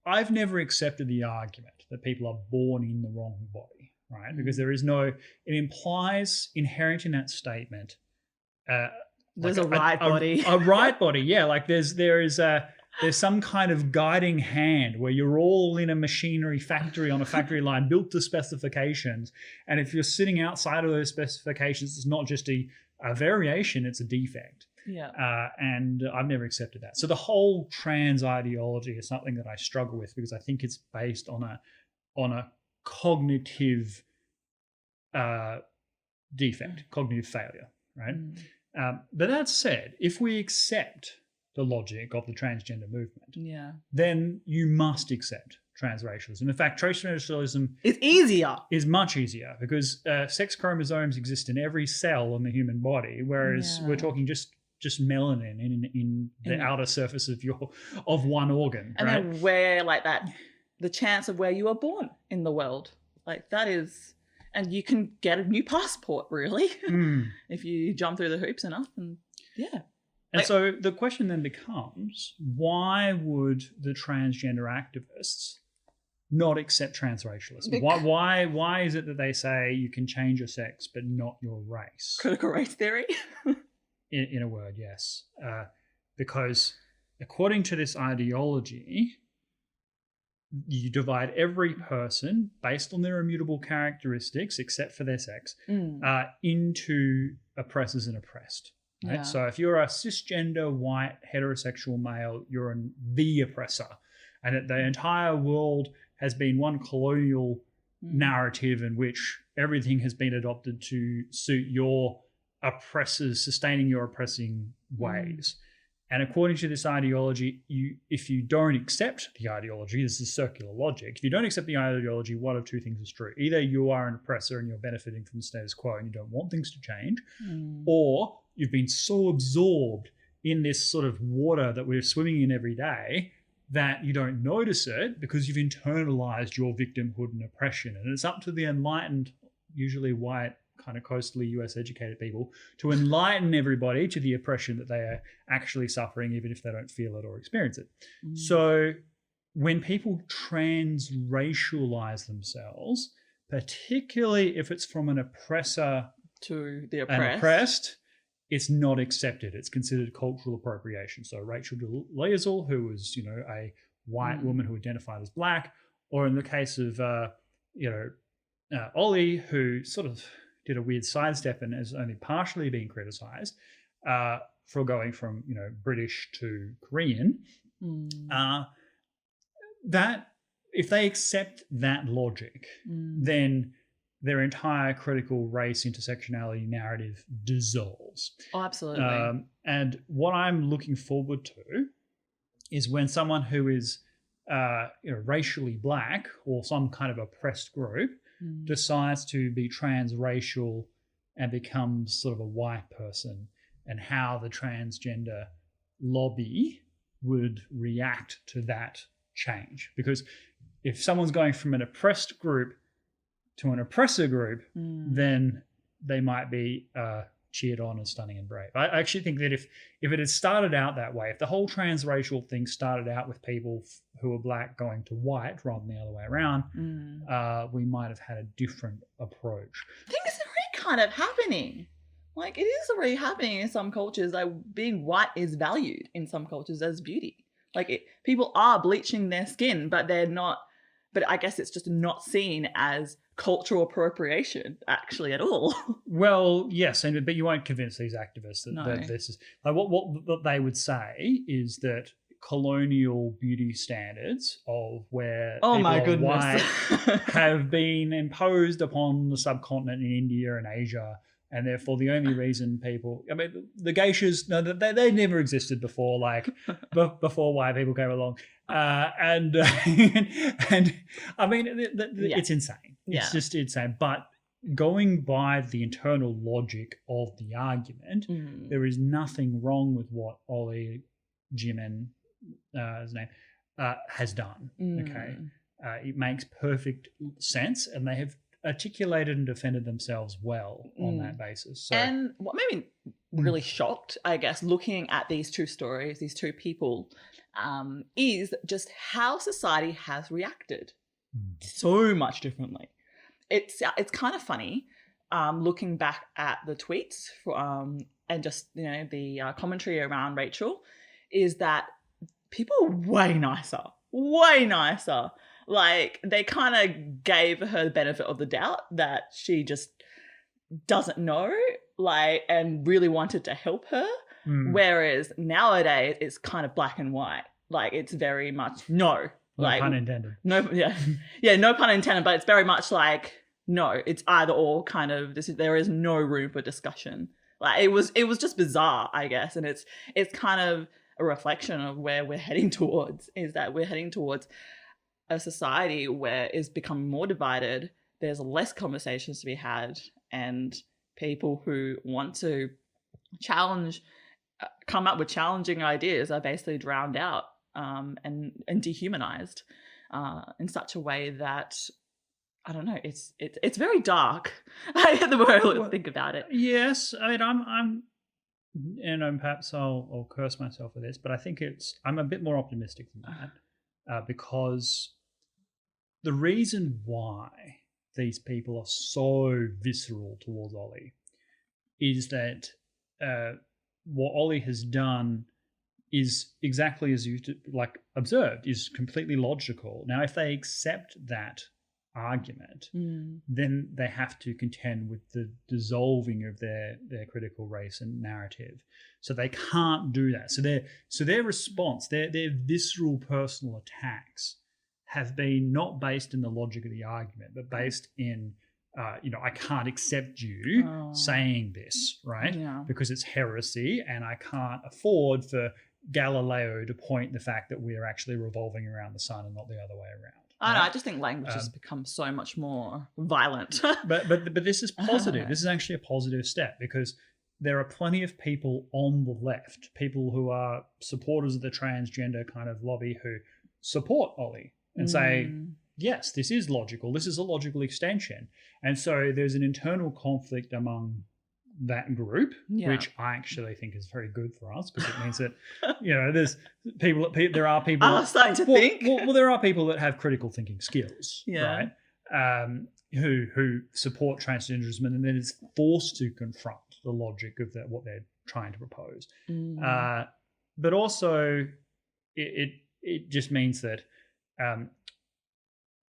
I've never accepted the argument that people are born in the wrong body, right? Because there is it implies inherent in that statement. There's a right body. A right body, yeah. Like there's some kind of guiding hand where you're all in a machinery factory on a factory line built to specifications. And if you're sitting outside of those specifications, it's not just a variation, it's a defect. Yeah. And I've never accepted that. So the whole trans ideology is something that I struggle with because I think it's based on a cognitive defect, cognitive failure, right? But that said, if we accept the logic of the transgender movement, then you must accept transracialism. In fact, transracialism is much easier because sex chromosomes exist in every cell in the human body, whereas we're talking just melanin in the outer surface of one organ, and right? then where the chance of where you were born in the world, like that is, and you can get a new passport really if you jump through the hoops enough, and And so the question then becomes, why would the transgender activists not accept transracialism? Why is it that they say you can change your sex but not your race? Critical race theory? In a word, yes. Because according to this ideology, you divide every person based on their immutable characteristics, except for their sex, into oppressors and oppressed. Right? Yeah. So if you're a cisgender, white, heterosexual male, you're the oppressor. And that the entire world has been one colonial narrative in which everything has been adopted to suit your oppressors, sustaining your oppressing ways. And according to this ideology, if you don't accept the ideology, this is circular logic, if you don't accept the ideology, one of two things is true. Either you are an oppressor and you're benefiting from the status quo and you don't want things to change, or you've been so absorbed in this sort of water that we're swimming in every day that you don't notice it because you've internalized your victimhood and oppression. And it's up to the enlightened usually white, kind of coastally US educated people, to enlighten everybody to the oppression that they are actually suffering, even if they don't feel it or experience it. So when people transracialize themselves, particularly if it's from an oppressor to the and oppressed. oppressed, it's not accepted. It's considered cultural appropriation. So Rachel Dolezal, who was, a white woman who identified as black, or in the case of, Ollie, who sort of did a weird sidestep and has only partially been criticised for going from, British to Korean, that if they accept that logic, then their entire critical race intersectionality narrative dissolves. Oh, absolutely. And what I'm looking forward to is when someone who is racially black or some kind of oppressed group decides to be transracial and becomes sort of a white person, and how the transgender lobby would react to that change. Because if someone's going from an oppressed group to an oppressor group, then they might be cheered on as stunning and brave. I actually think that if it had started out that way, if the whole transracial thing started out with people who are black going to white rather than the other way around, we might have had a different approach. I think it's already kind of happening. Like, it is already happening in some cultures. Like, being white is valued in some cultures as beauty. Like, people are bleaching their skin, but they're not. But I guess it's just not seen as cultural appropriation, actually, at all. Well, yes, but you won't convince these activists that this is like what they would say is that colonial beauty standards of where people are white have been imposed upon the subcontinent in India and Asia. And therefore, the only reason the geishas, they never existed before, before white people came along. It's insane. It's just insane. But going by the internal logic of the argument, there is nothing wrong with what Ollie Jimin, his name, has done. Okay, it makes perfect sense, and they have articulated and defended themselves well on that basis. So, and what made me really shocked, I guess, looking at these two stories, these two people, is just how society has reacted so much differently. It's kind of funny looking back at the tweets and just the commentary around Rachel, is that people are way nicer. Like, they kind of gave her the benefit of the doubt that she just doesn't know, and really wanted to help her. Whereas nowadays it's kind of black and white. Like, it's very much no. No pun intended. No, yeah, no pun intended. But it's very much like no. It's either or kind of. There is no room for discussion. Like, it was just bizarre, I guess, and it's kind of a reflection of where we're heading towards. Is that we're heading towards a society where it's becoming more divided. There's less conversations to be had, and people who want to come up with challenging ideas are basically drowned out and dehumanized in such a way that, I don't know, it's very dark. The more I think about it. Yes, I mean, I'm perhaps I'll curse myself for this, but I think I'm a bit more optimistic than that. Because the reason why these people are so visceral towards Ollie is that what Ollie has done is exactly as you observed, is completely logical. Now, if they accept that argument, then they have to contend with the dissolving of their critical race and narrative. So they can't do that. So their response, their visceral personal attacks have been not based in the logic of the argument, but based in I can't accept you saying this, right? Yeah. Because it's heresy, and I can't afford for Galileo to point the fact that we are actually revolving around the sun and not the other way around. I don't know. I just think language has become so much more violent. but this is positive. This is actually a positive step, because there are plenty of people on the left, people who are supporters of the transgender kind of lobby, who support Ollie and say, yes, this is logical. This is a logical extension. And so there's an internal conflict among that group, which I actually think is very good for us, because it means that, there's people, there are people starting to think. Well, there are people that have critical thinking skills, right? Who support transgenderism and then is forced to confront the logic of what they're trying to propose. But also, it just means that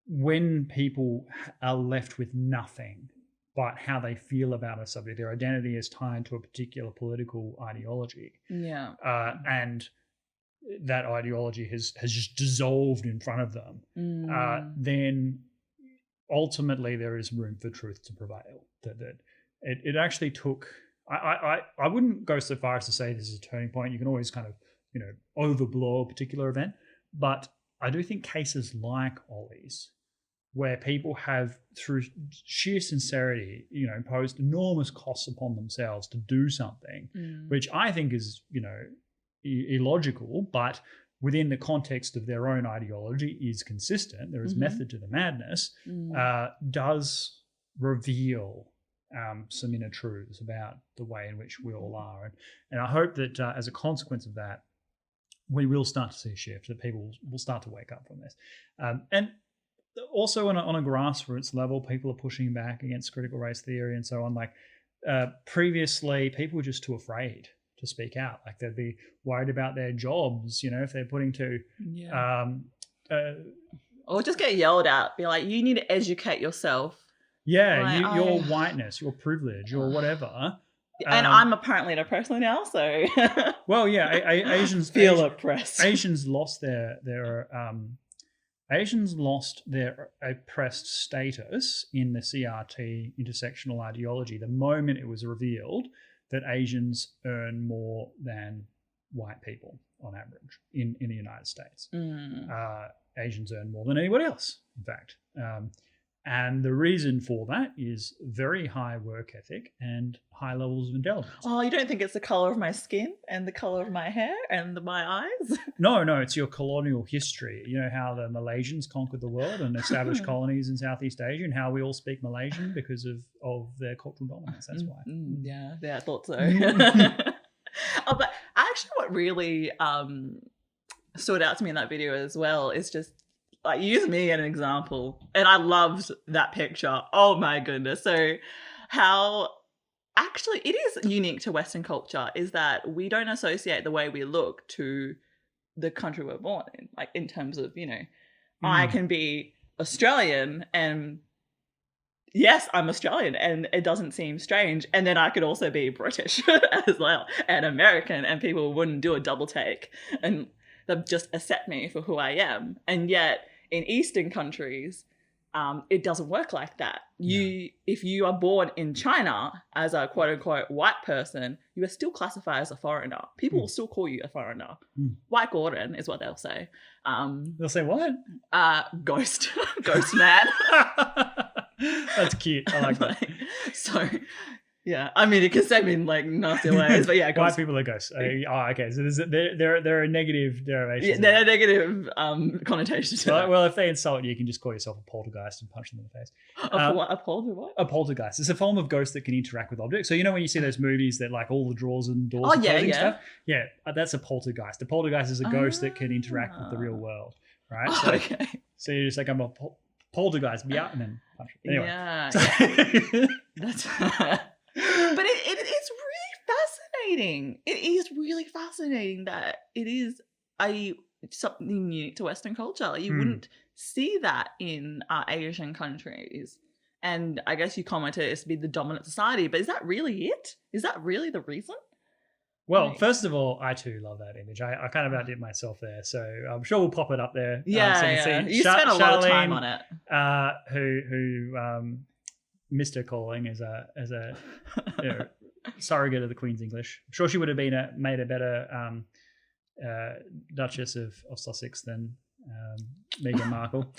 when people are left with nothing but how they feel about a subject, their identity is tied to a particular political ideology. And that ideology has just dissolved in front of them. Then ultimately there is room for truth to prevail. That it actually took. I wouldn't go so far as to say this is a turning point. You can always kind of overblow a particular event, but I do think cases like Ollie's, where people have, through sheer sincerity, imposed enormous costs upon themselves to do something, which I think is, illogical, but within the context of their own ideology is consistent. There is method to the madness, does reveal some inner truths about the way in which we all are. And I hope that as a consequence of that, we will start to see a shift, that people will start to wake up from this. And also on a grassroots level, people are pushing back against critical race theory and so on. Like previously, people were just too afraid to speak out. Like they'd be worried about their jobs, if they're putting to... or just get yelled at, be like, you need to educate yourself. Yeah, your whiteness, your privilege, or whatever. And I'm apparently an oppressor now, so... Well, yeah, Asians... feel oppressed. Asians lost their oppressed status in the CRT intersectional ideology the moment it was revealed that Asians earn more than white people on average in the United States. Asians earn more than anybody else, in fact. And the reason for that is very high work ethic and high levels of intelligence. Oh, you don't think it's the colour of my skin and the colour of my hair and my eyes? No, it's your colonial history. You know how the Malaysians conquered the world and established colonies in Southeast Asia, and how we all speak Malaysian because of their cultural dominance. That's why. Yeah, I thought so. But actually what really stood out to me in that video as well is just, like, use me as an example. And I loved that picture. Oh my goodness. So how actually it is unique to Western culture is that we don't associate the way we look to the country we're born in. Like in terms of, I can be Australian and yes, I'm Australian and it doesn't seem strange. And then I could also be British as well and American, and people wouldn't do a double take and they'll just accept me for who I am. And yet in Eastern countries, it doesn't work like that. If you are born in China as a quote unquote white person, you are still classified as a foreigner. People will still call you a foreigner. White Gordon is what they'll say. They'll say what? Ghost. Ghost man. That's cute. I like that. So, yeah. I mean, it can say me in like nasty ways, but yeah. White people are ghosts. Okay. So there are negative derivations. Yeah, there are negative connotations to that. Well, if they insult you, you can just call yourself a poltergeist and punch them in the face. A poltergeist? A poltergeist. It's a form of ghost that can interact with objects. So when you see those movies that like all the drawers and doors are closing stuff? Yeah, that's a poltergeist. A poltergeist is a ghost that can interact with the real world, right? So you're just like, I'm a poltergeist, yeah, and then punch it. Anyway. Yeah. That's... But it's really fascinating. It is really fascinating that it is something unique to Western culture. You wouldn't see that in Asian countries. And I guess you commented it's been the dominant society, but is that really it? Is that really the reason? Well, first of all, I too love that image. I kind of outdid myself there, so I'm sure we'll pop it up there. Yeah. You spent a lot of time on it. Who Mr. Calling as a surrogate of the Queen's English. I'm sure she would have made a better Duchess of Sussex than Meghan Markle.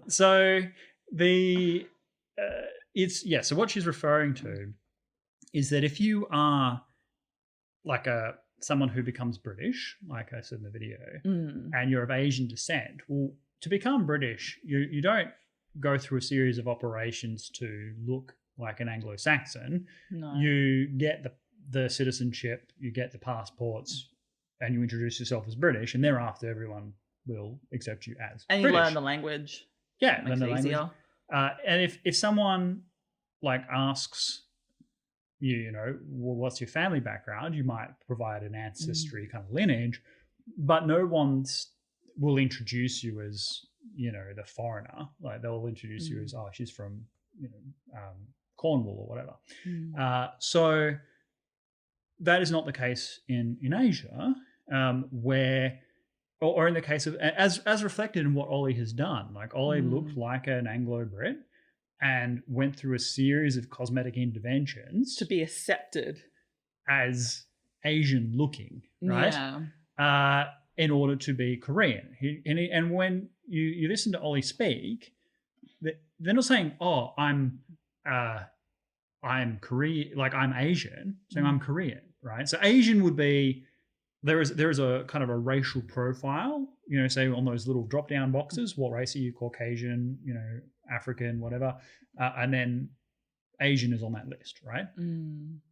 So what she's referring to is that if you are like someone who becomes British, like I said in the video, and you're of Asian descent, well, to become British, you don't go through a series of operations to look like an Anglo-Saxon. No. You get the citizenship, you get the passports, and you introduce yourself as British, and thereafter everyone will accept you as and British. you learn the language. Yeah, Makes learn it the easier. language. And if someone like asks you, well, what's your family background, you might provide an ancestry kind of lineage, but no one will introduce you as, the foreigner. Like they'll introduce you as, oh, she's from, Cornwall or whatever. So that is not the case in Asia, where, or in the case of, as reflected in what Ollie has done. Like Ollie looked like an Anglo-Brit and went through a series of cosmetic interventions to be accepted as Asian looking, right? Yeah. In order to be Korean. And when you listen to Ollie speak, they're not saying, oh, I'm Korean, like I'm Asian, saying I'm Korean, right? So Asian would be, there is a kind of a racial profile, say on those little drop down boxes, what race are you, Caucasian, African, whatever, and then Asian is on that list, right?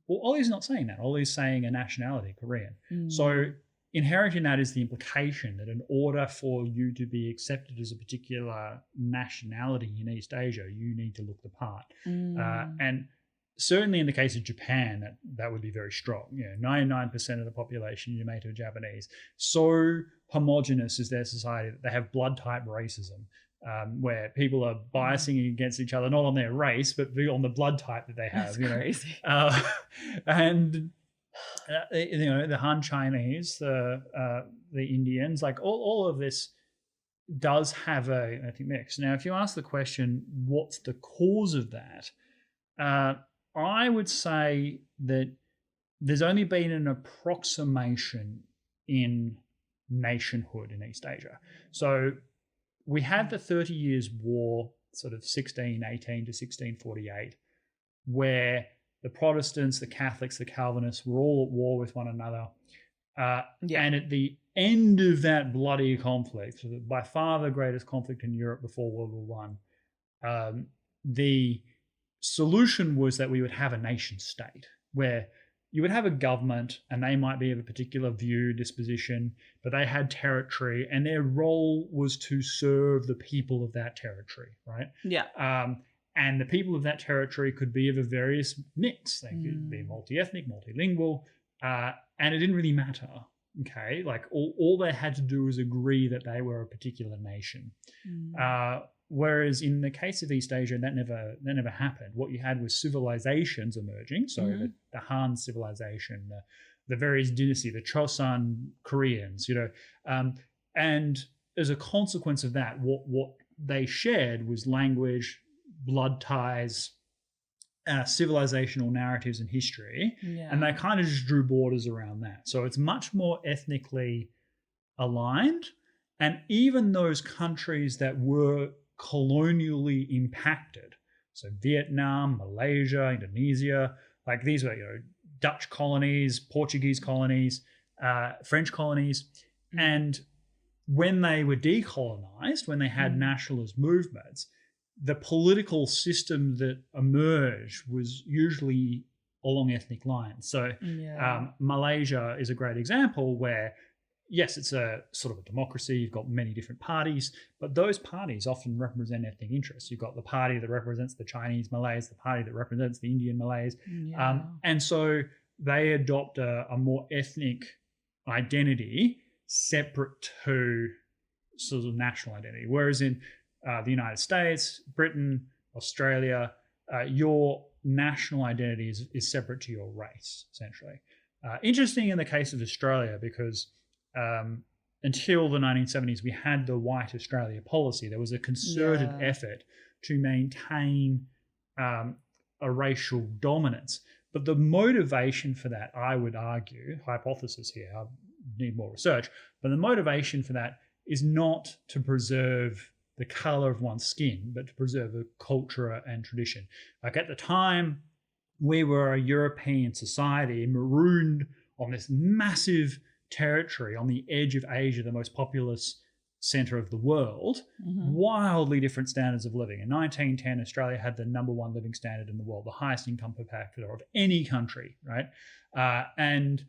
Well, Ollie's not saying that. Ollie's saying a nationality, Korean. So inherent in that is the implication that in order for you to be accepted as a particular nationality in East Asia, you need to look the part. And certainly in the case of Japan, that would be very strong. 99% of the population you native Japanese. So homogenous is their society that they have blood type racism, where people are biasing against each other, not on their race, but on the blood type that they have. That's crazy. And the Han Chinese, the Indians, like all of this does have a ethnic mix. Now, if you ask the question, what's the cause of that? I would say that there's only been an approximation in nationhood in East Asia. So we had the 30 Years' War, sort of 1618 to 1648, where the Protestants, the Catholics, the Calvinists were all at war with one another. And at the end of that bloody conflict, so by far the greatest conflict in Europe before World War I, the solution was that we would have a nation state where you would have a government and they might be of a particular view, disposition, but they had territory and their role was to serve the people of that territory, right? Yeah. And the people of that territory could be of a various mix. They could be multi-ethnic, multilingual, and it didn't really matter, okay? Like all they had to do was agree that they were a particular nation. Whereas in the case of East Asia, that never happened. What you had was civilizations emerging. So the Han civilization, the various dynasty, the Chosun Koreans, and as a consequence of that, what they shared was language, blood ties, civilizational narratives and history. And they kind of just drew borders around that. So it's much more ethnically aligned. And even those countries that were colonially impacted, so Vietnam, Malaysia, Indonesia, like these were Dutch colonies, Portuguese colonies, French colonies, and when they were decolonized, when they had nationalist movements, the political system that emerged was usually along ethnic lines. So Malaysia is a great example where, yes, it's a sort of a democracy. You've got many different parties, but those parties often represent ethnic interests. You've got the party that represents the Chinese Malays, the party that represents the Indian Malays. And so they adopt a more ethnic identity separate to sort of national identity. Whereas in the United States, Britain, Australia, your national identity is separate to your race, essentially. Interesting in the case of Australia because until the 1970s, we had the White Australia policy. There was a concerted effort to maintain a racial dominance. But the motivation for that, I would argue, hypothesis here, I need more research, but the motivation for that is not to preserve the color of one's skin, but to preserve a culture and tradition. Like at the time, we were a European society marooned on this massive territory on the edge of Asia, the most populous center of the world, wildly different standards of living. In 1910, Australia had the #1 living standard in the world, the highest income per capita of any country, right? And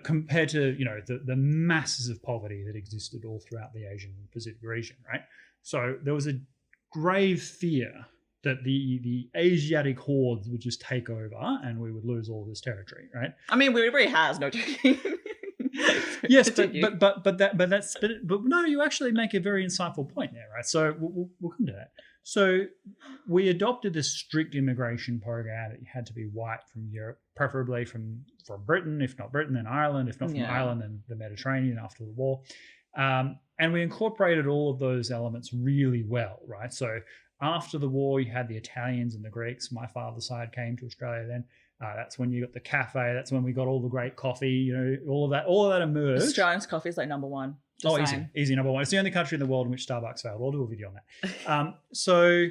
compared to, you know, the masses of poverty that existed all throughout the Asian Pacific region, right? So there was a grave fear that the Asiatic hordes would just take over and we would lose all this territory, right? I mean, we already has, no joking. Yes, but no, you actually make a very insightful point there, right? So we'll come to that. So we adopted this strict immigration program that you had to be white from Europe, preferably from Britain, if not Britain, then Ireland, if not from Ireland, then the Mediterranean after the war. And we incorporated all of those elements really well, right? So after the war, you had the Italians and the Greeks. My father's side came to Australia then. That's when you got the cafe. That's when we got all the great coffee. You know, all of that emerged. Australian's coffee is like #1. Easy #1. It's the only country in the world in which Starbucks failed. We'll do a video on that. So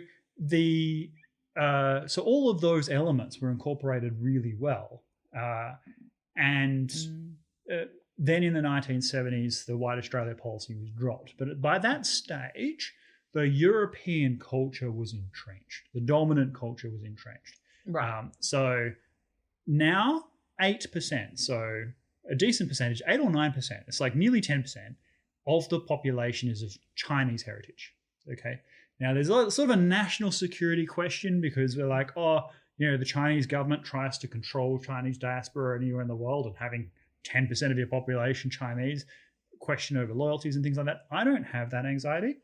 all of those elements were incorporated really well, and then in the 1970s, the White Australia policy was dropped. But by that stage, the European culture was entrenched. The dominant culture was entrenched. Right. So now 8%, so a decent percentage, 8 or 9%, it's like nearly 10% of the population is of Chinese heritage. Okay. Now there's sort of a national security question because we're like, oh, you know, the Chinese government tries to control Chinese diaspora anywhere in the world, and having 10% of your population Chinese, question over loyalties and things like that. I don't have that anxiety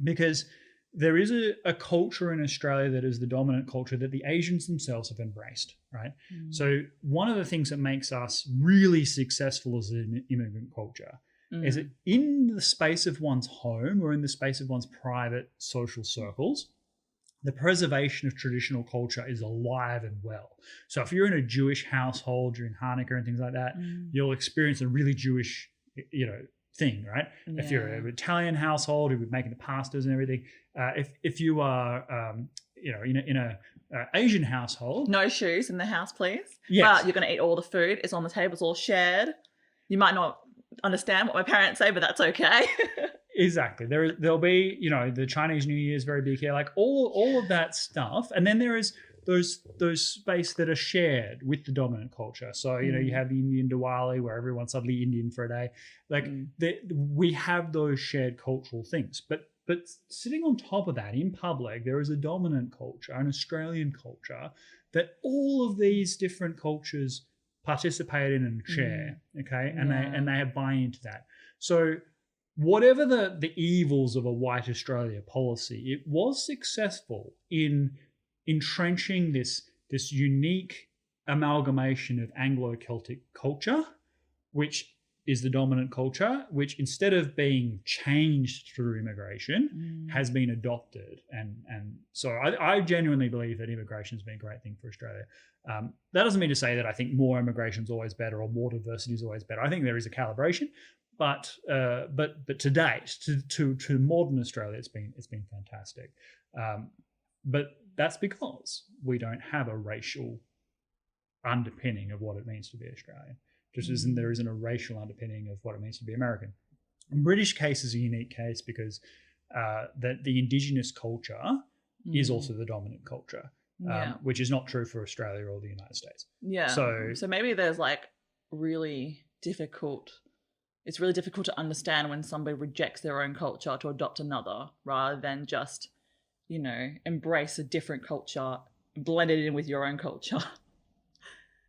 because there is a culture in Australia that is the dominant culture that the Asians themselves have embraced, right? So one of the things that makes us really successful as an immigrant culture is that in the space of one's home or in the space of one's private social circles, the preservation of traditional culture is alive and well. So if you're in a Jewish household during Hanukkah and things like that, you'll experience a really Jewish, you know, thing, right? Yeah. If you're an Italian household, who would making the pastas and everything. If you are, you know, in a Asian household, no shoes in the house, please. Yes. But you're going to eat all the food. It's on the table. It's all shared. You might not understand what my parents say, but that's okay. Exactly. There'll be, you know, the Chinese New Year is very big here, like all of that stuff, and then there is those space that are shared with the dominant culture. So, you know, you have the Indian Diwali where everyone's suddenly Indian for a day. Like we have those shared cultural things. But sitting on top of that in public, there is a dominant culture, an Australian culture that all of these different cultures participate in and share. Okay. And they have buy into that. So whatever the evils of a white Australia policy, it was successful in entrenching this unique amalgamation of Anglo-Celtic culture, which is the dominant culture, which instead of being changed through immigration has been adopted. And so I genuinely believe that immigration has been a great thing for Australia. That doesn't mean to say that I think more immigration is always better or more diversity is always better. I think there is a calibration, but to date, to modern Australia, it's been fantastic. But that's because we don't have a racial underpinning of what it means to be Australian, just as there isn't a racial underpinning of what it means to be American. The British case is a unique case because that the Indigenous culture is also the dominant culture, which is not true for Australia or the United States. Yeah. So maybe there's like it's really difficult to understand when somebody rejects their own culture to adopt another rather than just, you know, embrace a different culture, blend it in with your own culture.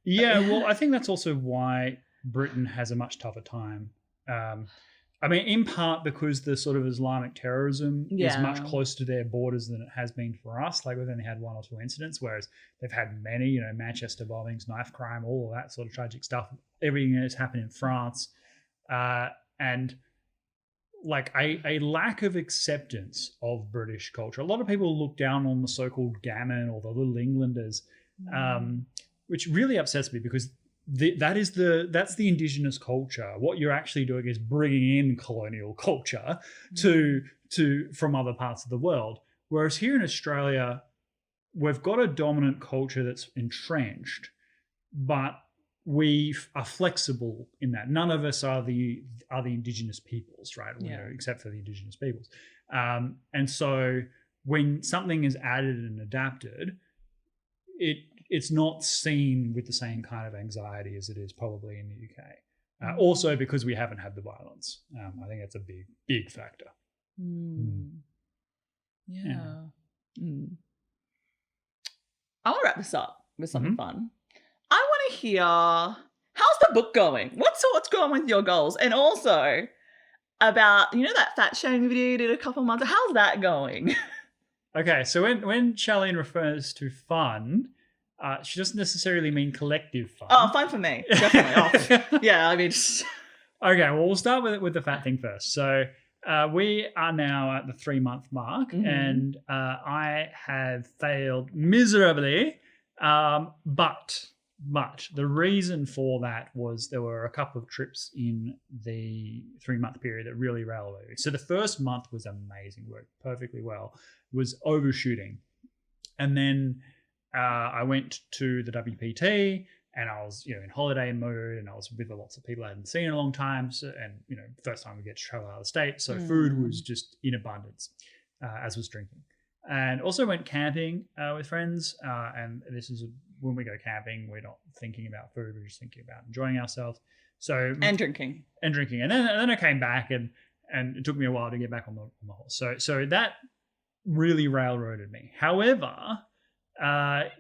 Yeah, well, I think that's also why Britain has a much tougher time. I mean, in part because the sort of Islamic terrorism is much closer to their borders than it has been for us. Like we've only had 1 or 2 incidents, whereas they've had many, you know, Manchester bombings, knife crime, all of that sort of tragic stuff, everything that's happened in France. And like a lack of acceptance of British culture. A lot of people look down on the so-called gammon or the Little Englanders, which really upsets me because that's the Indigenous culture. What you're actually doing is bringing in colonial culture from other parts of the world. Whereas here in Australia, we've got a dominant culture that's entrenched, but we are flexible in that. None of us are the indigenous peoples, right? Except for the indigenous peoples. And so when something is added and adapted, it's not seen with the same kind of anxiety as it is probably in the UK. Also because we haven't had the violence. I think that's a big factor. Yeah. I want to wrap this up with something fun. I want to hear, how's the book going? What's going with your goals? And also about, that fat shaming video you did a couple months ago, how's that going? Okay, so when Charlene refers to fun, she doesn't necessarily mean collective fun. Oh, fun for me, definitely. Yeah, I mean... Okay, well, we'll start with the fat thing first. So we are now at the 3-month mark, and I have failed miserably, but the reason for that was there were a couple of trips in the 3-month period that really rallied. So the first month was amazing, worked perfectly well, was overshooting. And then I went to the WPT and I was, in holiday mode, and I was with lots of people I hadn't seen in a long time. So, and, first time we get to travel out of the state. So food was just in abundance, as was drinking. And also went camping with friends. And this is when we go camping, we're not thinking about food, we're just thinking about enjoying ourselves. So and drinking. And then I came back and it took me a while to get back on the horse. So that really railroaded me. However,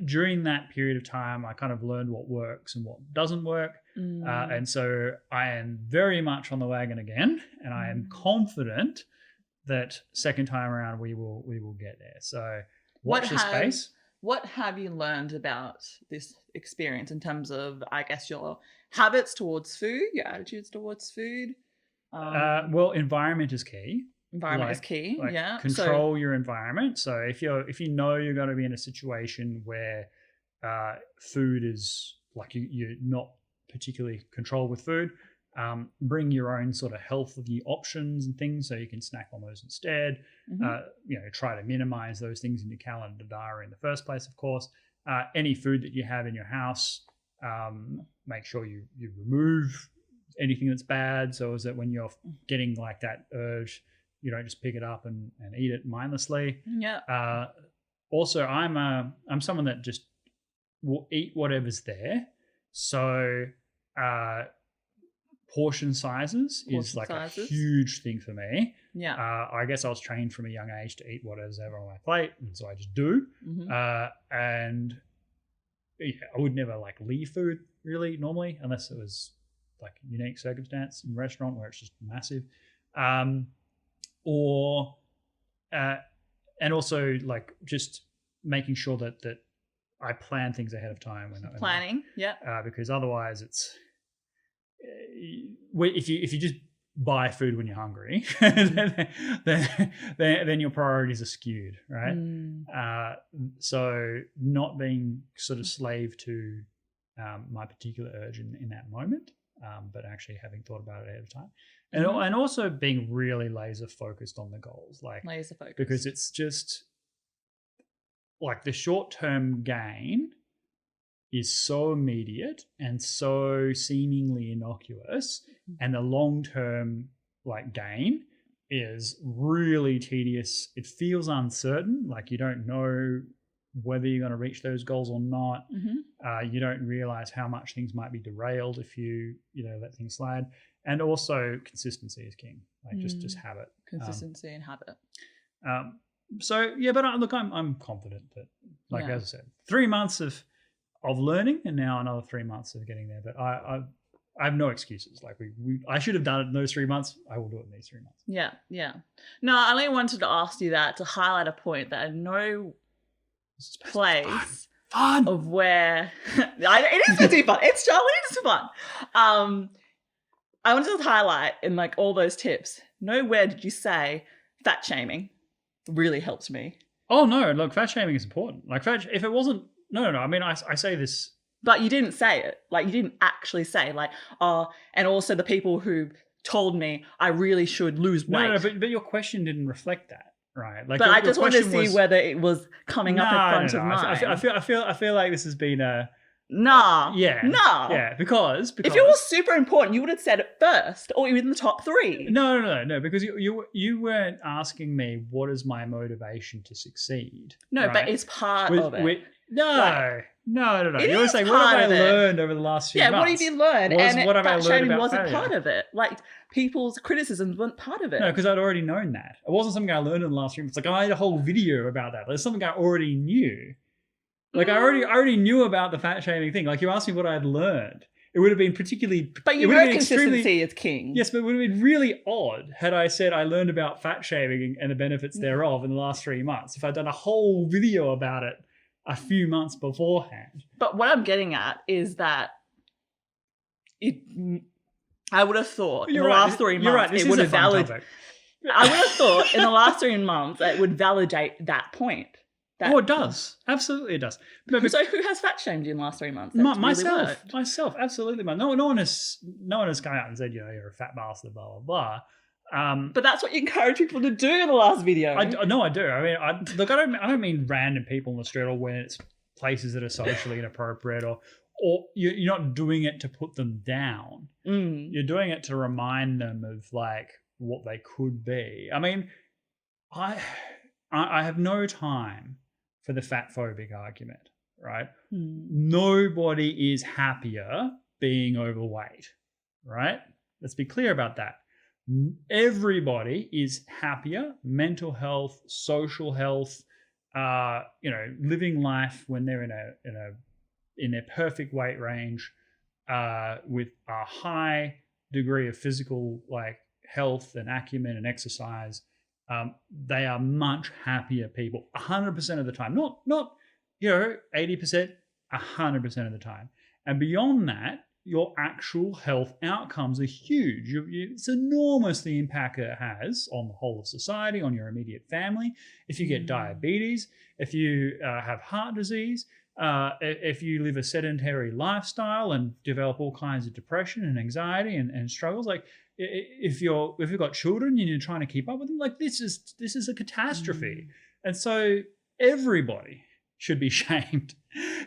during that period of time, I kind of learned what works and what doesn't work. And so I am very much on the wagon again, and I am confident that second time around we will get there. So watch this space. What have you learned about this experience in terms of, I guess, your habits towards food, your attitudes towards food? Well, environment is key. Environment is key. Yeah. Control your environment. So if you know you're going to be in a situation where food is like you're not particularly controlled with food, bring your own sort of healthy options and things so you can snack on those instead. Try to minimize those things in your calendar diary in the first place, of course. Any food that you have in your house, make sure you remove anything that's bad, so as that when you're getting like that urge, you don't just pick it up and eat it mindlessly. Yeah. Also, I'm someone that just will eat whatever's there. So portion sizes is like a huge thing for me. Yeah. I guess I was trained from a young age to eat whatever's ever on my plate, and so I just do. And I would never like leave food really normally, unless it was like a unique circumstance in a restaurant where it's just massive. And also like just making sure that I plan things ahead of time. Planning, yeah. Because otherwise it's if you just buy food when you're hungry, then your priorities are skewed, right? So not being sort of slave to my particular urge in that moment, but actually having thought about it ahead of time. And also being really laser focused on the goals, like laser focused, because it's just like the short term gain is so immediate and so seemingly innocuous, and the long term like gain is really tedious. It feels uncertain, like you don't know whether you're going to reach those goals or not. You don't realize how much things might be derailed if you let things slide. And also consistency is king, like just habit. Consistency and habit. So yeah, but look, I'm confident that, like as I said, 3 months of learning, and now another 3 months of getting there. But I have no excuses. Like I should have done it in those 3 months. I will do it in these 3 months. Yeah. No, I only wanted to ask you that to highlight a point that in no place fun of where it is meant to be fun. It's fun. I wanted to highlight in like all those tips. Nowhere did you say fat shaming really helped me. Oh no, look, fat shaming is important. Like if it wasn't, no. I mean, I say this, but you didn't say it. Like you didn't actually say like, and also the people who told me I really should lose weight. No, but your question didn't reflect that, right? Like, but I just wanted to see whether it was coming up in front of mine. I feel like this has been a Nah. Yeah. Nah. Yeah, because If it was super important, you would have said it first, or even in the top 3. No, because you weren't asking me what is my motivation to succeed. No, right? but it's part of it. No. It You were is saying, what have I part of it. learned over the last few months? Yeah, what have you learned? And what have I fat learned shaming about wasn't failure? part of it. Like, people's criticisms weren't part of it. No, because I'd already known that. It wasn't something I learned in the last 3 months. Like, I made a whole video about that. There's something I already knew. Like, I already knew about the fat shaming thing. Like, you asked me what I'd learned. It would have been particularly... But you know consistency is king. Yes, but it would have been really odd had I said I learned about fat shaming and the benefits thereof in the last 3 months. If I'd done a whole video about it a few months beforehand. But what I'm getting at is that I would have thought in the last 3 months it would have validated. I would have thought in the last 3 months it would validate that point. It does. Absolutely, it does. So who has fat shamed you in the last 3 months? Myself, absolutely. No one has come out and said, you're a fat bastard, blah blah blah. But that's what you encourage people to do in the last video. I do. I mean, I don't mean random people in the street or when it's places that are socially inappropriate or you're not doing it to put them down. You're doing it to remind them of like what they could be. I mean, I have no time for the fat phobic argument, right? Nobody is happier being overweight, right? Let's be clear about that. Everybody is happier, mental health, social health, living life when they're in their perfect weight range, with a high degree of physical like health and acumen and exercise. They are much happier people 100% of the time, not 80%, 100% of the time. And beyond that, your actual health outcomes are huge. It's enormous the impact it has on the whole of society, on your immediate family. If you get diabetes, if you have heart disease, if you live a sedentary lifestyle and develop all kinds of depression and anxiety and struggles, like if you've got children and you're trying to keep up with them, like this is a catastrophe. And so everybody should be shamed,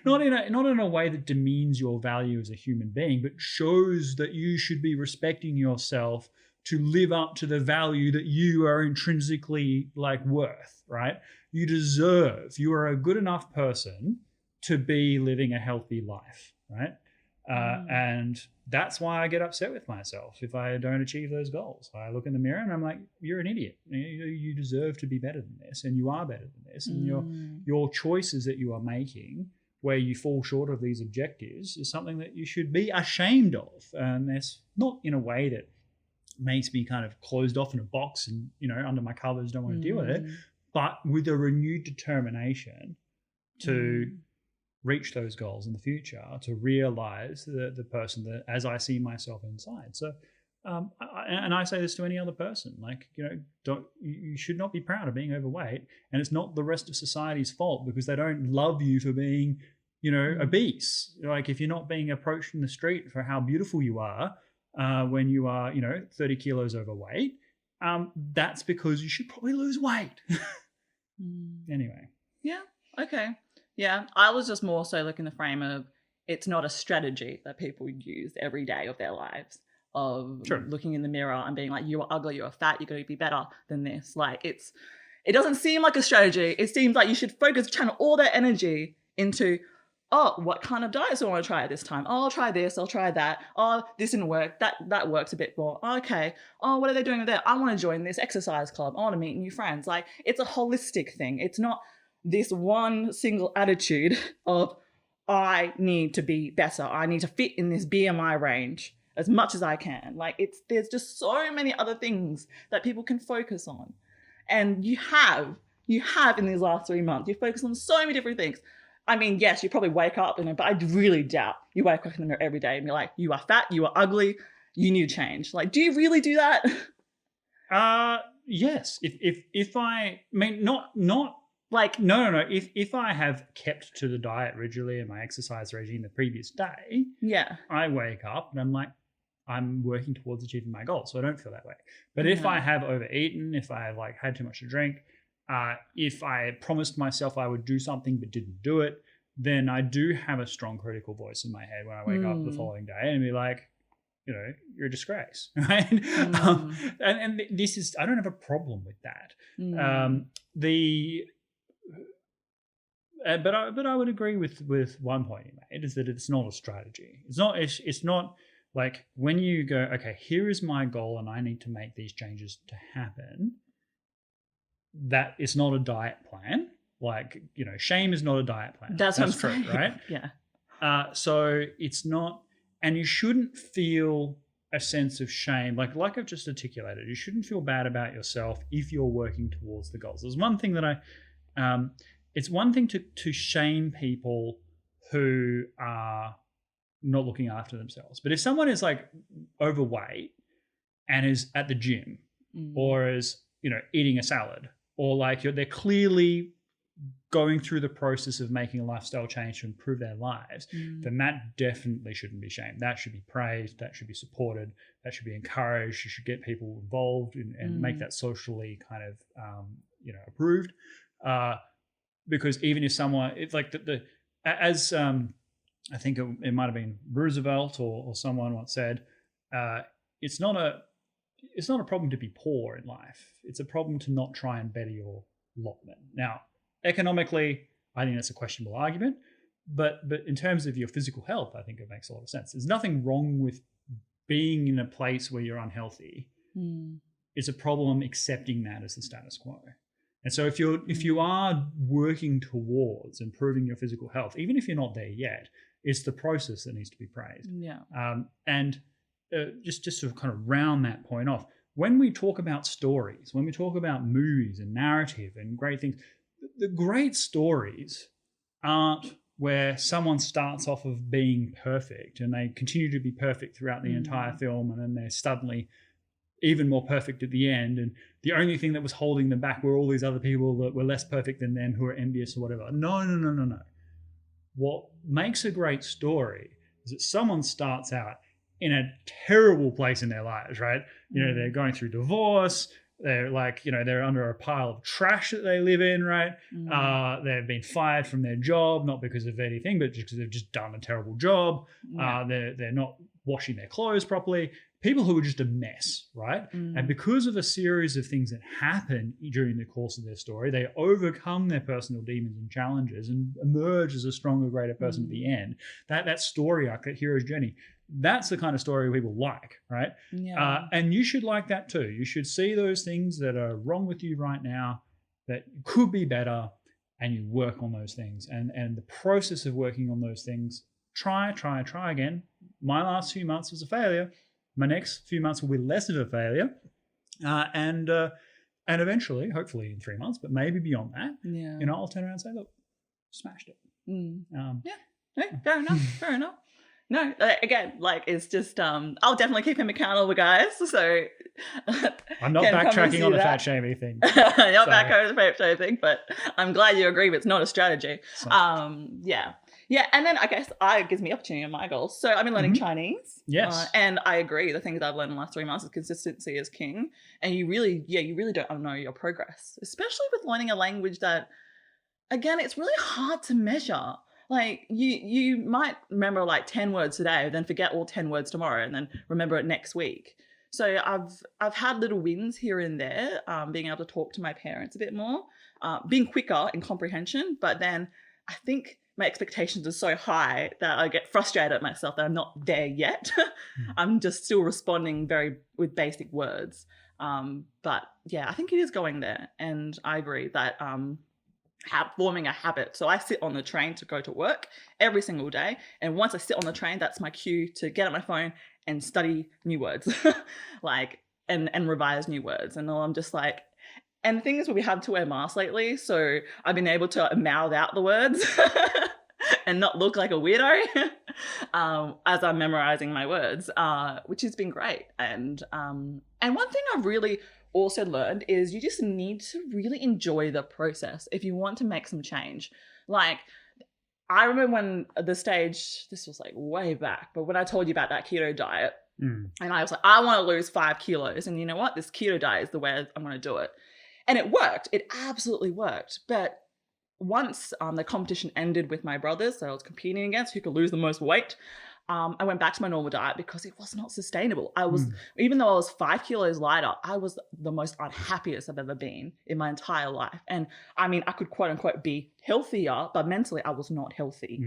not in a way that demeans your value as a human being, but shows that you should be respecting yourself to live up to the value that you are intrinsically like worth, right? You are a good enough person to be living a healthy life, right? And that's why I get upset with myself if I don't achieve those goals. I look in the mirror and I'm like, you're an idiot. You deserve to be better than this, and you are better than this. And your choices that you are making where you fall short of these objectives is something that you should be ashamed of. And that's not in a way that makes me kind of closed off in a box and, under my covers, don't want to deal with it, but with a renewed determination to reach those goals in the future, to realize the person that as I see myself inside. So, and I say this to any other person, like, you should not be proud of being overweight, and it's not the rest of society's fault because they don't love you for being, obese. Like if you're not being approached in the street for how beautiful you are, when you are, 30 kilos overweight, that's because you should probably lose weight. Anyway. Yeah. Okay. Yeah, I was just more so looking the frame of it's not a strategy that people use every day of their lives of looking in the mirror and being like, you are ugly, you are fat, you're going to be better than this. Like it doesn't seem like a strategy. It seems like you should channel all that energy into, what kind of diets do I want to try at this time? I'll try this, I'll try that. This didn't work. That works a bit more. Okay. What are they doing with that? I want to join this exercise club. I want to meet new friends. Like it's a holistic thing. It's not this one single attitude of I need to be better. I need to fit in this BMI range as much as I can. Like there's just so many other things that people can focus on. And you have in these last 3 months, you focus on so many different things. I mean, yes, you probably wake up, but I really doubt you wake up in the mirror every day and be like, you are fat, you are ugly, you need to change. Like, do you really do that? Yes. If I mean, not like, no. If I have kept to the diet rigidly and my exercise regime the previous day, I wake up and I'm like, I'm working towards achieving my goal, so I don't feel that way. But if I have overeaten, if I have had too much to drink, if I promised myself I would do something but didn't do it, then I do have a strong critical voice in my head when I wake up the following day and be like, you're a disgrace, right? And this is, I don't have a problem with that. But I would agree with one point you made, is that it's not a strategy. It's not like when you go, okay, here is my goal and I need to make these changes to happen. That it's not a diet plan. Like, shame is not a diet plan. That's what I'm true, saying. right? Yeah. So it's not, and you shouldn't feel a sense of shame. Like I've just articulated, you shouldn't feel bad about yourself if you're working towards the goals. There's one thing that it's one thing to shame people who are not looking after themselves. But if someone is like overweight and is at the gym or is, eating a salad, or like they're clearly going through the process of making a lifestyle change to improve their lives, then that definitely shouldn't be shamed. That should be praised. That should be supported. That should be encouraged. You should get people involved and make that socially kind of, approved. Because even if someone, it's like as I think it might have been Roosevelt or someone once said, it's not a problem to be poor in life. It's a problem to not try and better your allotment. Now, economically, I think that's a questionable argument, but in terms of your physical health, I think it makes a lot of sense. There's nothing wrong with being in a place where you're unhealthy. It's a problem accepting that as the status quo. And so if you are working towards improving your physical health, even if you're not there yet, it's the process that needs to be praised. Yeah. And just to kind of round that point off, when we talk about stories, when we talk about movies and narrative and great things, the great stories aren't where someone starts off of being perfect and they continue to be perfect throughout the entire film, and then they're suddenly even more perfect at the end, and the only thing that was holding them back were all these other people that were less perfect than them who are envious or whatever. No. What makes a great story is that someone starts out in a terrible place in their lives, right? They're going through divorce. They're like, they're under a pile of trash that they live in, right? They've been fired from their job, not because of anything, but just because they've just done a terrible job. They're not washing their clothes properly. People who are just a mess, right? And because of a series of things that happen during the course of their story, they overcome their personal demons and challenges and emerge as a stronger, greater person at the end. That story arc, that hero's journey, that's the kind of story people like, right? Yeah. And you should like that too. You should see those things that are wrong with you right now that could be better, and you work on those things. And the process of working on those things, try again. My last few months was a failure. My next few months will be less of a failure. And eventually, hopefully in 3 months, but maybe beyond that, I'll turn around and say, look, smashed it. Fair enough. No, again, it's just, I'll definitely keep him accountable, guys. So I'm not backtracking on the fat shaming thing. Not backtracking on the fat shaming thing, but I'm glad you agree it's not a strategy. Yeah, and then I guess it gives me opportunity on my goals. So I've been learning Chinese. Yes. And I agree. The things I've learned in the last 3 months is consistency is king. And you really don't know your progress, especially with learning a language that, again, it's really hard to measure. Like you might remember 10 words today, then forget all 10 words tomorrow, and then remember it next week. So I've had little wins here and there, being able to talk to my parents a bit more, being quicker in comprehension. But then I think my expectations are so high that I get frustrated at myself that I'm not there yet. I'm just still responding with basic words. But yeah, I think it is going there. And I agree that forming a habit. So I sit on the train to go to work every single day. And once I sit on the train, that's my cue to get on my phone and study new words, and revise new words. And I'm just like, and the thing is, we have to wear masks lately, so I've been able to mouth out the words and not look like a weirdo as I'm memorizing my words, which has been great. And one thing I've really also learned is you just need to really enjoy the process if you want to make some change. I remember when the stage, this was way back, but when I told you about that keto diet, and I was like, I want to lose 5 kilos. And you know what? This keto diet is the way I'm going to do it. And it worked. It absolutely worked. But once the competition ended with my brothers, so I was competing against who could lose the most weight, I went back to my normal diet because it was not sustainable. I was, even though I was 5 kilos lighter, I was the most unhappiest I've ever been in my entire life. And I mean, I could quote unquote be healthier, but mentally I was not healthy.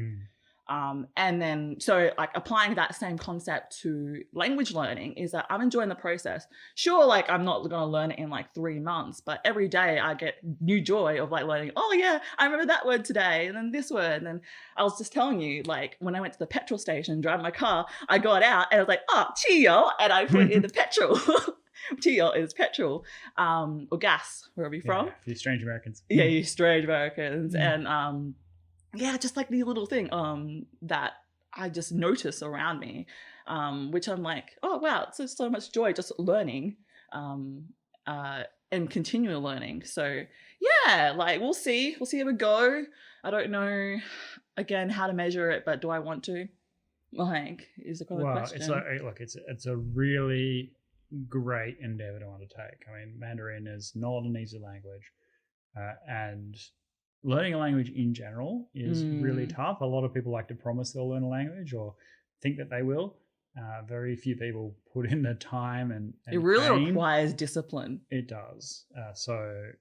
And then, so like applying that same concept to language learning is that I'm enjoying the process. Sure, like I'm not going to learn it in like 3 months, but every day I get new joy of like learning, oh yeah, I remember that word today, and then this word. And then I was just telling you, like when I went to the petrol station, drive my car, I got out and I was like, oh, Chio, and I put in the petrol. Chio is petrol, or gas, wherever you're from. You strange Americans. Yeah, you strange Americans. And yeah, just like the little thing that I just notice around me, which I'm like, oh wow, it's just so much joy just learning and continual learning. So yeah, like we'll see how we go. I don't know again how to measure it, but do I want to? Like, is the question. It's like, look, it's a really great endeavor to undertake. I mean, Mandarin is not an easy language, and learning a language in general is really tough. A lot of people like to promise they'll learn a language or think that they will. Very few people put in the time and it really pain. Requires discipline. It does. So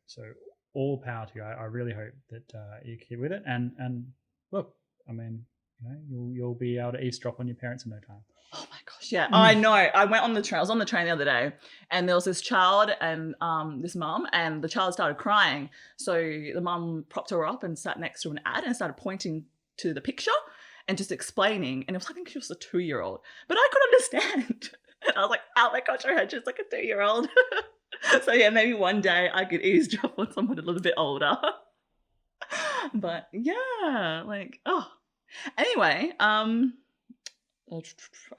all power to you. I really hope that you keep with it. And look, I mean, you know, you'll be able to eavesdrop on your parents in no time. Oh my gosh, yeah. I know. I went on the train. I was on the train the other day, and there was this child and this mum, and the child started crying. So the mum propped her up and sat next to an ad and started pointing to the picture and just explaining. And it was, I think she was a 2-year-old, but I could understand. And I was like, oh my gosh, I heard she's like a 2-year-old. So yeah, maybe one day I could eavesdrop on someone a little bit older. But yeah, like, oh. Anyway, I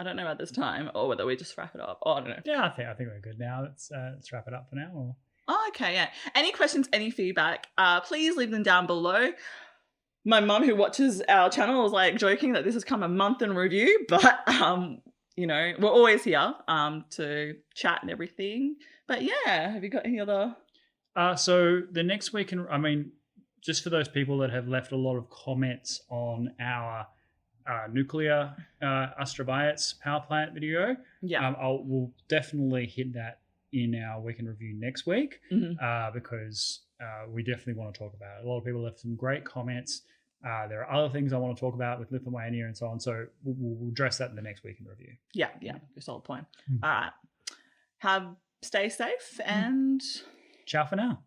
don't know about this time or whether we just wrap it up. Oh, I don't know. Yeah, I think we're good now. Let's wrap it up for now. Or... Oh, okay, yeah. Any questions, any feedback, please leave them down below. My mum who watches our channel is like joking that this has come a month in review, but you know, we're always here to chat and everything. But yeah, have you got any other? So the next week, I mean, just for those people that have left a lot of comments on our nuclear Astrobites power plant video, we'll definitely hit that in our week in review next week, because we definitely want to talk about it. A lot of people left some great comments. There are other things I want to talk about with Lithuania and so on, so we'll address that in the next week in review. Yeah, solid point. All right, stay safe and ciao for now.